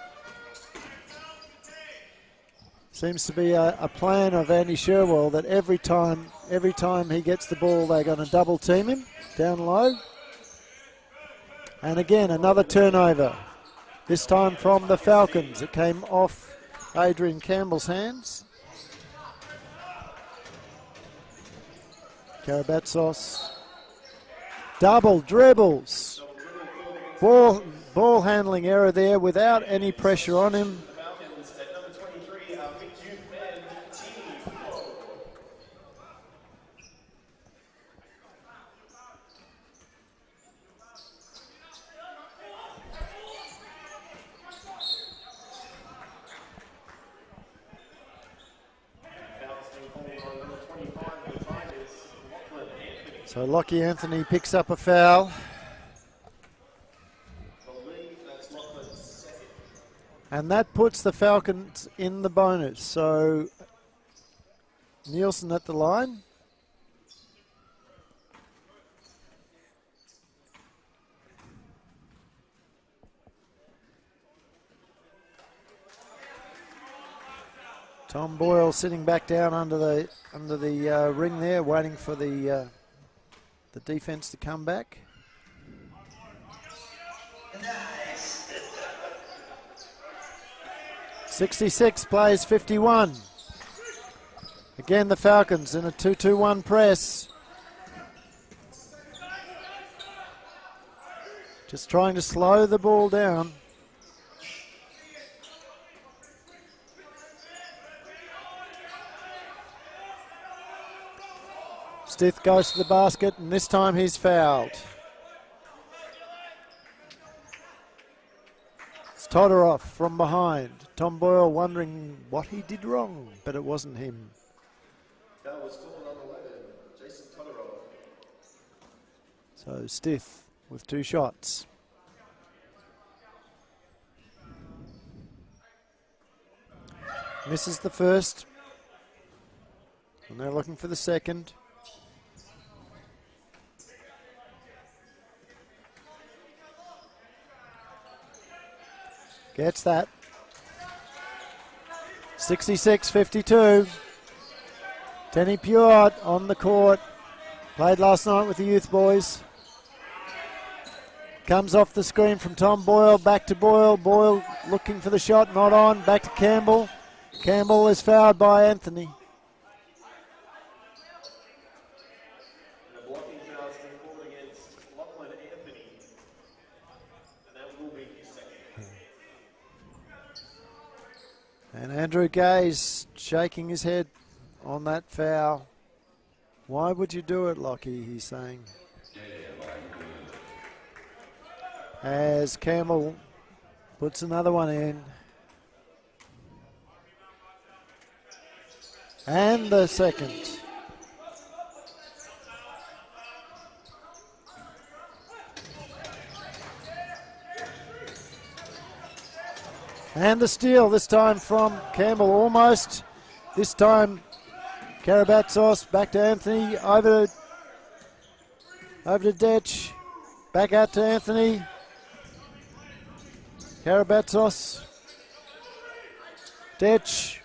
plan of Andy Sherwell that every time he gets the ball, they're going to double team him down low. And again, another turnover, this time from the Falcons. It came off Adrian Campbell's hands. Karabatsos. Double dribbles. Ball handling error there without any pressure on him. So Lockie Anthony picks up a foul. And that puts the Falcons in the bonus. So Nielsen at the line. Tom Boyle sitting back down under the ring there, waiting for the defense to come back. Nice. 66 plays 51. Again, the Falcons in a 2-2-1 press. Just trying to slow the ball down. Stith goes to the basket, and this time he's fouled. It's Todorov from behind. Tom Boyle wondering what he did wrong, but it wasn't him. That was called on 11, Jason Todorov. So Stith with 2 shots. Misses the first, and they're looking for the second. Gets that. 66-52. Denny Pure on the court. Played last night with the youth boys. Comes off the screen from Tom Boyle. Back to Boyle. Boyle looking for the shot. Not on. Back to Campbell. Campbell is fouled by Anthony. And Andrew Gay's shaking his head on that foul. Why would you do it, Lockie, he's saying. As Campbell puts another one in. And the second. And the steal, this time from Campbell almost. This time Karabatsos back to Anthony, over to Detch, back out to Anthony. Karabatsos, Detch.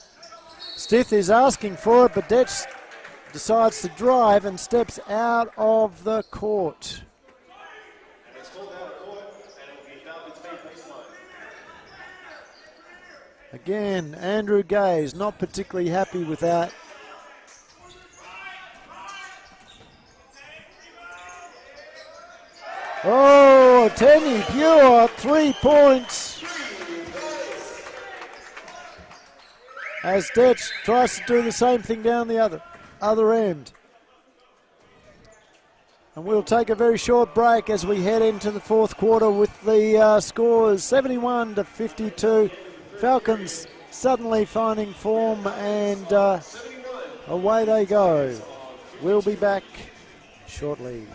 Stith is asking for it, but Detch decides to drive and steps out of the court. Again, Andrew Gay is not particularly happy with that. Oh, Tenny Pure, 3 points. As Detch tries to do the same thing down the other end. And we'll take a very short break as we head into the fourth quarter with the scores 71-52. Falcons suddenly finding form, and away they go. We'll be back shortly.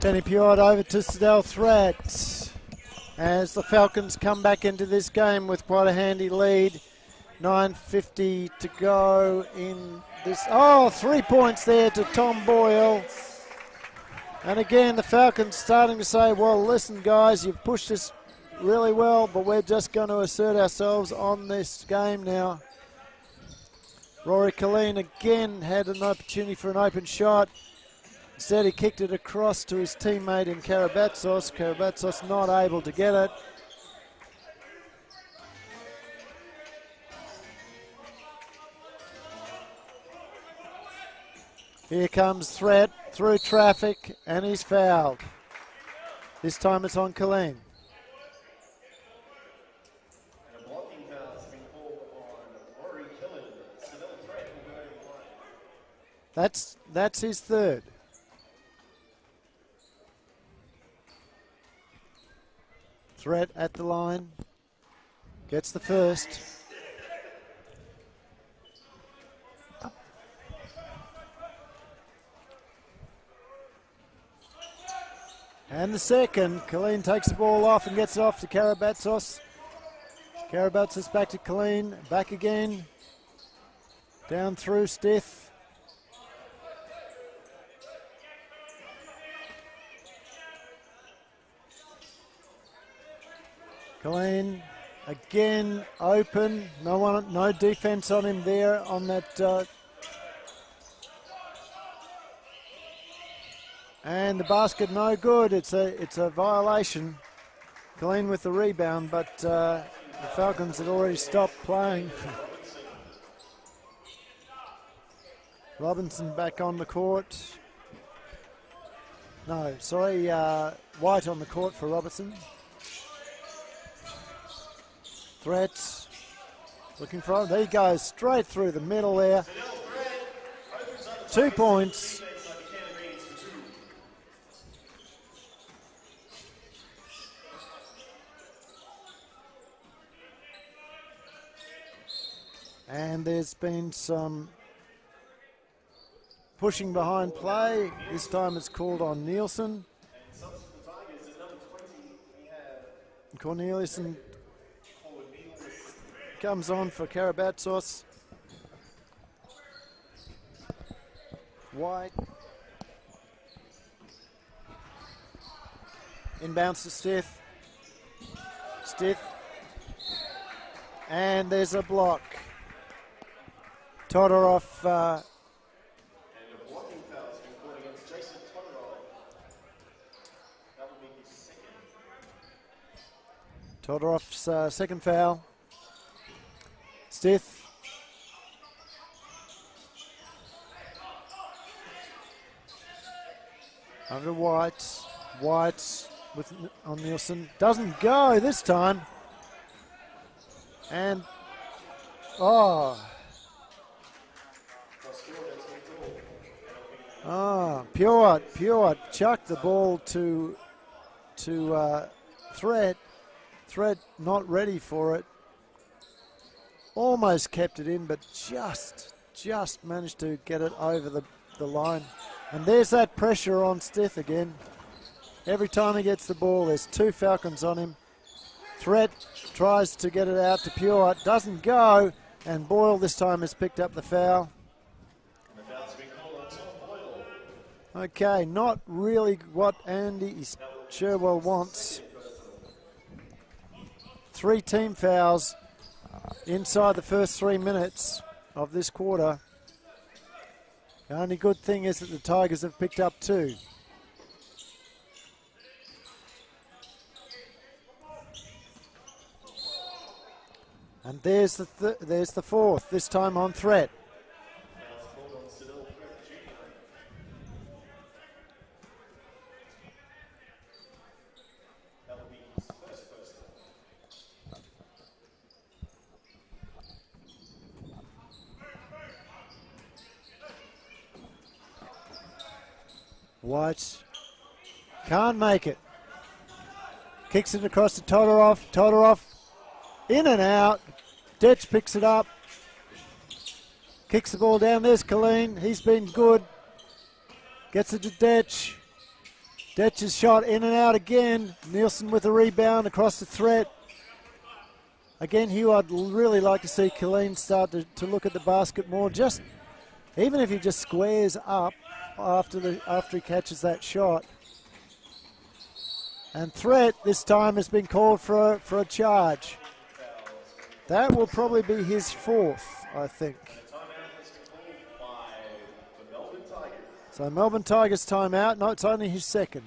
Danny Puart over to Sidel Threat as the Falcons come back into this game with quite a handy lead. 9:50 to go in this. Oh, 3 points there to Tom Boyle. And again, the Falcons starting to say, well, listen, guys, you've pushed us really well, but we're just going to assert ourselves on this game now. Rory Colleen again had an opportunity for an open shot. Instead, he kicked it across to his teammate in Karabatsos. Karabatsos not able to get it. Here comes Threat through traffic, and he's fouled. This time it's on Colleen. And a blocking foul has been called on Rory Killen. Sidel Threat will go to the line. That's his third. Threat at the line. Gets the first. And the second. Colleen takes the ball off and gets it off to Karabatsos. Karabatsos back to Colleen. Back again. Down through Stith. Colleen again open. No defense on him there on that. And the basket no good. It's a violation. Colleen with the rebound, but the Falcons had already stopped playing. Robinson back on the court. No, sorry, White on the court for Robertson. Threats, looking for him. There he goes, straight through the middle there. 2 points. And there's been some pushing behind play. This time it's called on Nielsen. Corneliuson comes on for Karabatsos. White. Inbounds to Stith. Stith. And there's a block. Todorov. And a blocking foul has been called against Jason Todorov. That will be his second. Todorov's second foul. Stith. Over to White. White on Nielsen. Doesn't go this time. And, Puart chucked the ball to Threat. Threat not ready for it. Almost kept it in, but just managed to get it over the line. And there's that pressure on Stith again. Every time he gets the ball, there's 2 Falcons on him. Threat tries to get it out to Puart, doesn't go, and Boyle this time has picked up the foul. Okay, not really what Andy Sherwell wants. 3 team fouls inside the first 3 minutes of this quarter. The only good thing is that the Tigers have picked up 2. And there's the fourth, this time on Threat. White can't make it. Kicks it across to Todorov. Todorov in and out. Detch picks it up. Kicks the ball down. There's Colleen. He's been good. Gets it to Detch. Detch's shot in and out again. Nielsen with the rebound across the threat. Again, Hugh, I'd really like to see Colleen start to look at the basket more. Just even if he just squares up after he catches that shot. And threat this time has been called for a charge. That will probably be his fourth, I think. So Melbourne Tigers timeout. No, it's only his second.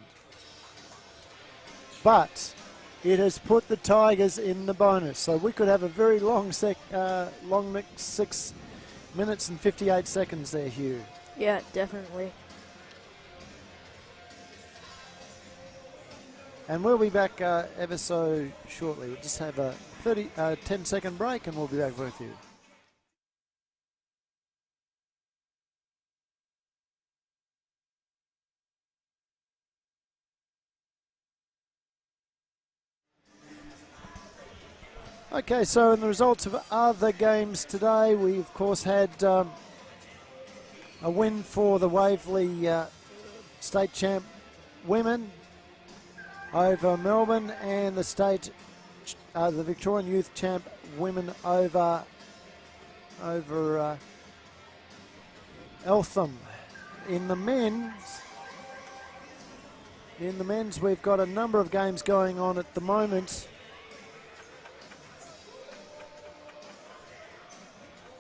But it has put the Tigers in the bonus. So we could have a very long 6 minutes and 58 seconds there, Hugh. Yeah, definitely. And we'll be back ever so shortly. We'll just have a 10-second break and we'll be back with you. Okay, so in the results of other games today, we of course had a win for the Waverley state champ women over Melbourne, and the Victorian youth champ women over Eltham. In the men's, we've got a number of games going on at the moment.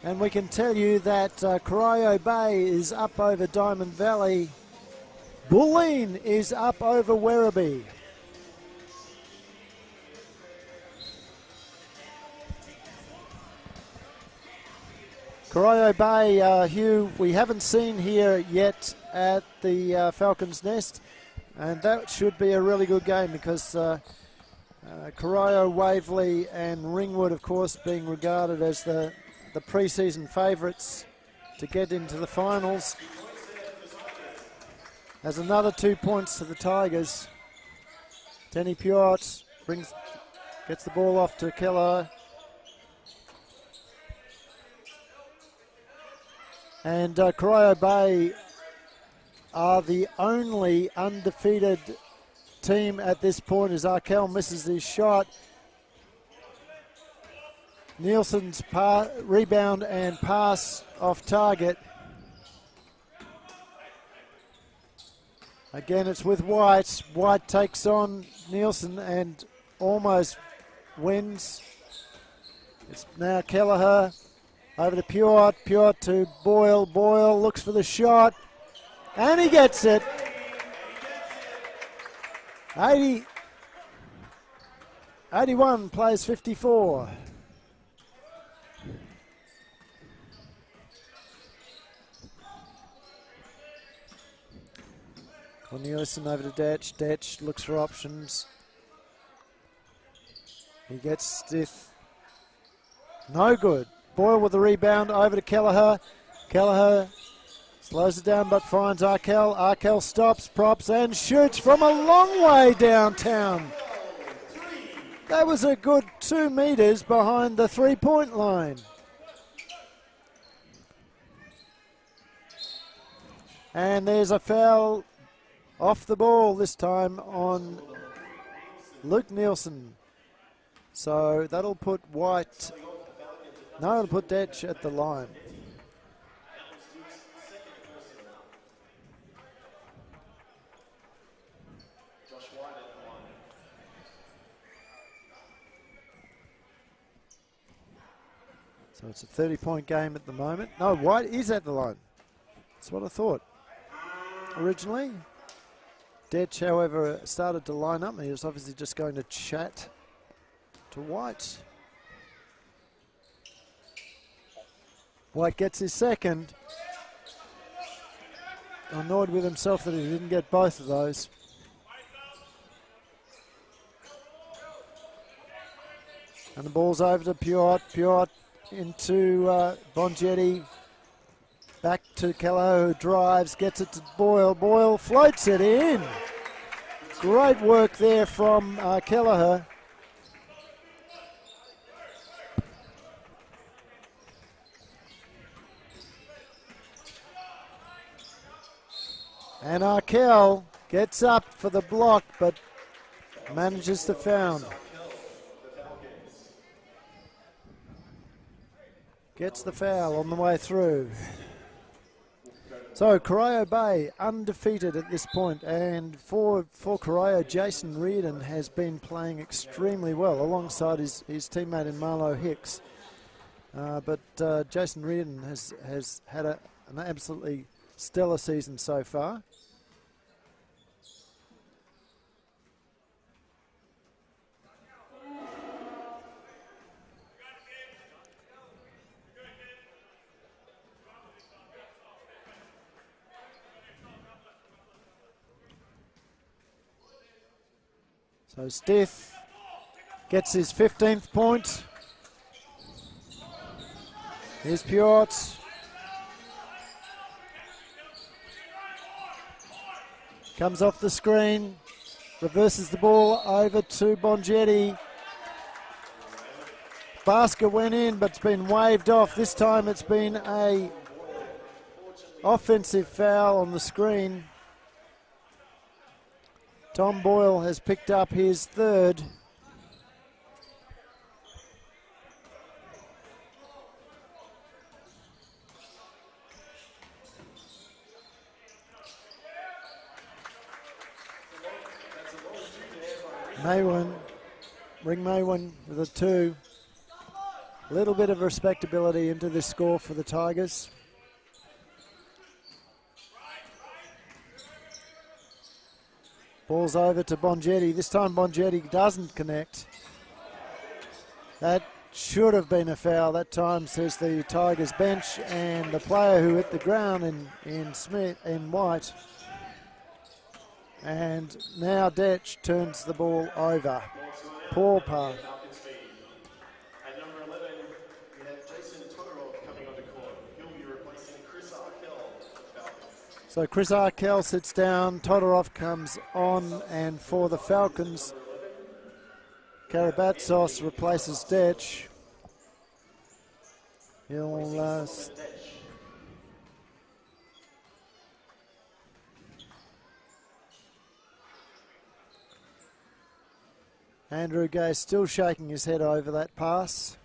And we can tell you that Corio Bay is up over Diamond Valley. Bulleen is up over Werribee. Corio Bay, Hugh, we haven't seen here yet at the Falcons Nest. And that should be a really good game because Corio, Waverley and Ringwood, of course, being regarded as the pre-season favourites to get into the finals. There's another 2 points to the Tigers. Denny Piot gets the ball off to Keller. And Corio Bay are the only undefeated team at this point as Arkell misses his shot. Nielsen's rebound and pass off target. Again, it's with White. White takes on Nielsen and almost wins. It's now Kelleher over to Pure. Pure to Boyle. Boyle looks for the shot. And he gets it. 81 plays 54. Nielsen over to Detch. Detch looks for options. He gets stiff. No good. Boyle with the rebound over to Kelleher. Kelleher slows it down but finds Arkell. Arkell stops, props and shoots from a long way downtown. That was a good 2 meters behind the 3-point line. And there's a foul off the ball this time on Luke Nielsen. So that'll put White, no, it'll put Detch at the line. So it's a 30-point game at the moment. No, White is at the line. That's what I thought originally. Detch, however, started to line up. He was obviously just going to chat to White. White gets his second. Annoyed with himself that he didn't get both of those. And the ball's over to Piot. Piot into Bongetti. Back to Kelleher, who drives, gets it to Boyle. Boyle floats it in. Great work there from Kelleher. And Arkell Gets up for the block, but manages to foul. Gets the foul on the way through. So Corio Bay undefeated at this point, and for Corio, Jason Reardon has been playing extremely well alongside his teammate in Marlo Hicks. But Jason Reardon has had an absolutely stellar season so far. So Stith gets his 15th point. Here's Piot. Comes off the screen. Reverses the ball over to Bongetti. Basket went in, but it's been waved off. This time it's been a offensive foul on the screen. Tom Boyle has picked up his third. Ring Maywin with a 2. A little bit of respectability into this score for the Tigers. Ball's over to Bongetti. This time Bongetti doesn't connect. That should have been a foul that time, says the Tigers bench, and the player who hit the ground in White. And now Detch turns the ball over. Poor pass. At number 11, we have Jason Todorov coming onto court. He'll be replacing Chris Arkell. So Chris Arkell sits down, Todorov comes on, and for the Falcons, Karabatsos replaces Detch. He'll Andrew Gay still shaking his head over that pass.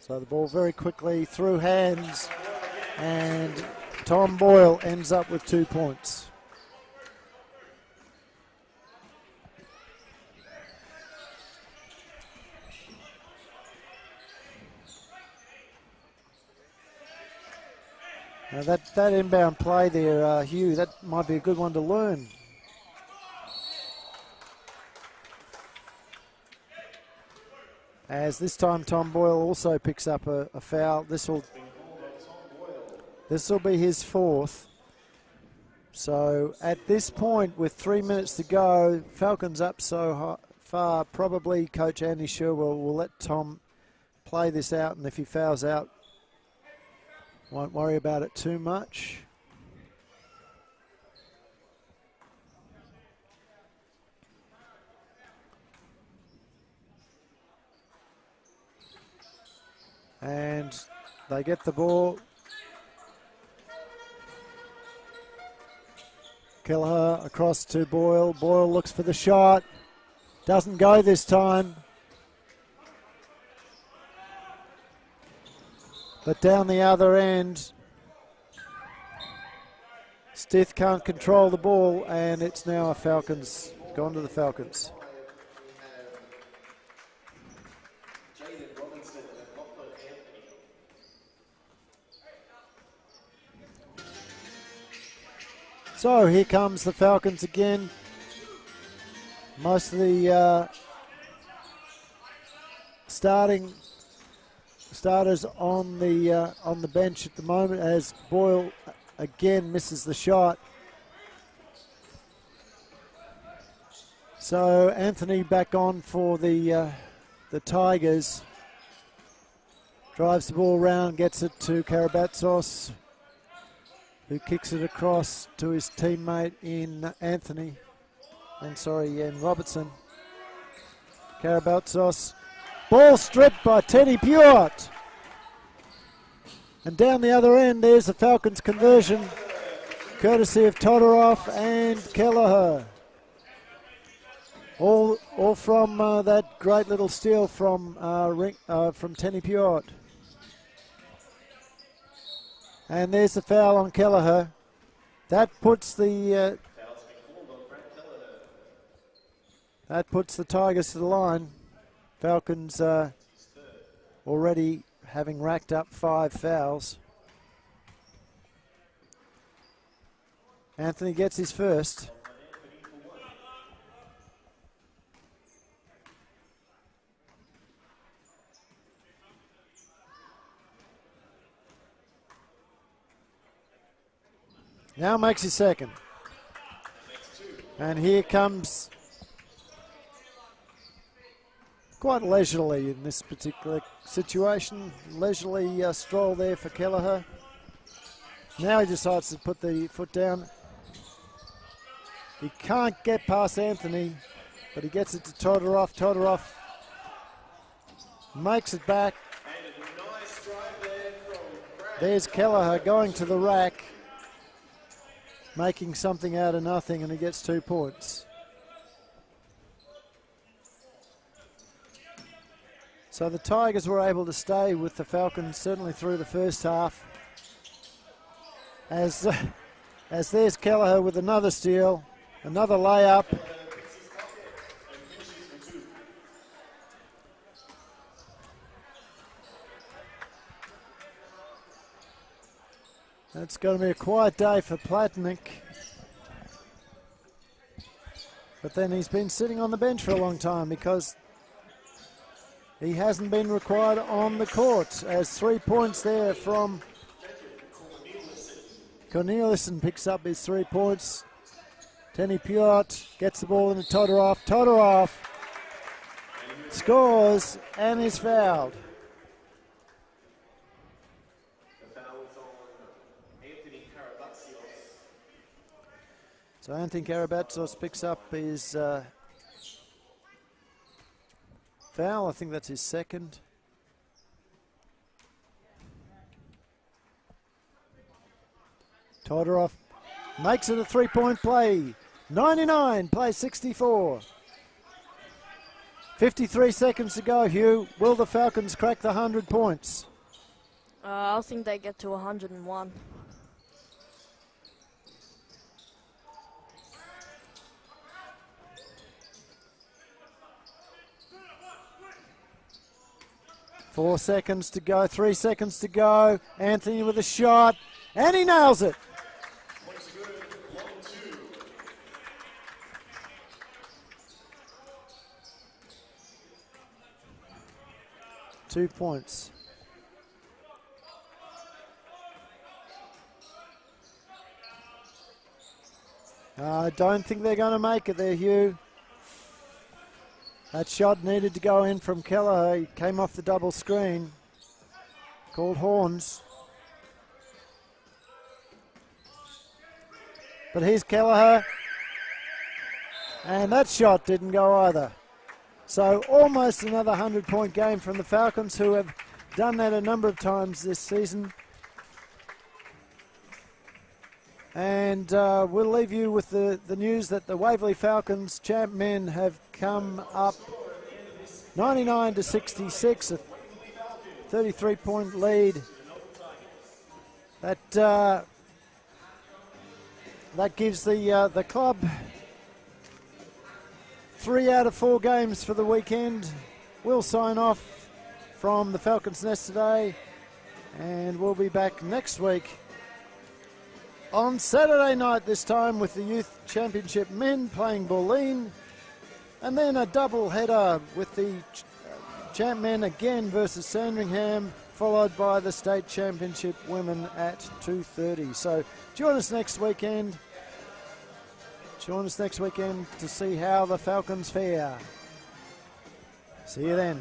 So the ball very quickly through hands, and Tom Boyle ends up with 2 points. Now that inbound play there, Hugh, that might be a good one to learn. As this time Tom Boyle also picks up a foul. This will be his 4th. So at this point, with 3 minutes to go, Falcons up so far, probably Coach Andy Sherwell will let Tom play this out, and if he fouls out, won't worry about it too much. And they get the ball. Kelleher across to Boyle. Boyle looks for the shot. Doesn't go this time. But down the other end, Stith can't control the ball, and it's now a Falcons, gone to the Falcons. So here comes the Falcons again. Most of the starters on the bench at the moment, as Boyle again misses the shot. So Anthony back on for the Tigers. Drives the ball around, gets it to Karabatsos, who kicks it across to his teammate in Anthony. and Robertson. Karabatsos. Ball stripped by Teddy Puart. And down the other end, there's the Falcons' conversion, courtesy of Todorov and Kelleher. All from that great little steal from Teddy Puart. And there's the foul on Kelleher. That puts the Tigers to the line. Falcons already having racked up 5 fouls. Anthony gets his first. Now makes his second. And here comes, quite leisurely in this particular situation, leisurely stroll there for Kelleher. Now he decides to put the foot down. He can't get past Anthony, but he gets it to Todorov. Todorov makes it back. There's Kelleher going to the rack, making something out of nothing, and he gets 2 points. So the Tigers were able to stay with the Falcons certainly through the first half. As there's Kelleher with another steal, another layup. It's going to be a quiet day for Platnick. But then he's been sitting on the bench for a long time because he hasn't been required on the court. As 3 points there from Cornelissen picks up his 3 points. Teddy Puart gets the ball into Todorov. Todorov scores and is fouled. So Anthony Karabatsos picks up his foul. I think that's his second. Todorov makes it a 3-point play. 99, play 64. 53 seconds to go, Hugh. Will the Falcons crack the 100 points? I think they get to 101. Four seconds to go, 3 seconds to go. Anthony with a shot, and he nails it. Two points. I don't think they're going to make it there, Hugh. That shot needed to go in from Kelleher. He came off the double screen. Called horns. But here's Kelleher. And that shot didn't go either. So almost another 100-point game from the Falcons, who have done that a number of times this season. And we'll leave you with the news that the Waverley Falcons champ men have come up 99-66, a 33-point lead. That gives the club 3 out of 4 games for the weekend. We'll sign off from the Falcons Nest today, and we'll be back next week on Saturday night, this time with the Youth Championship men playing Bulleen, and then a double header with the champ men again versus Sandringham, followed by the State Championship women at 2:30. So join us next weekend. Join us next weekend to see how the Falcons fare. See you then.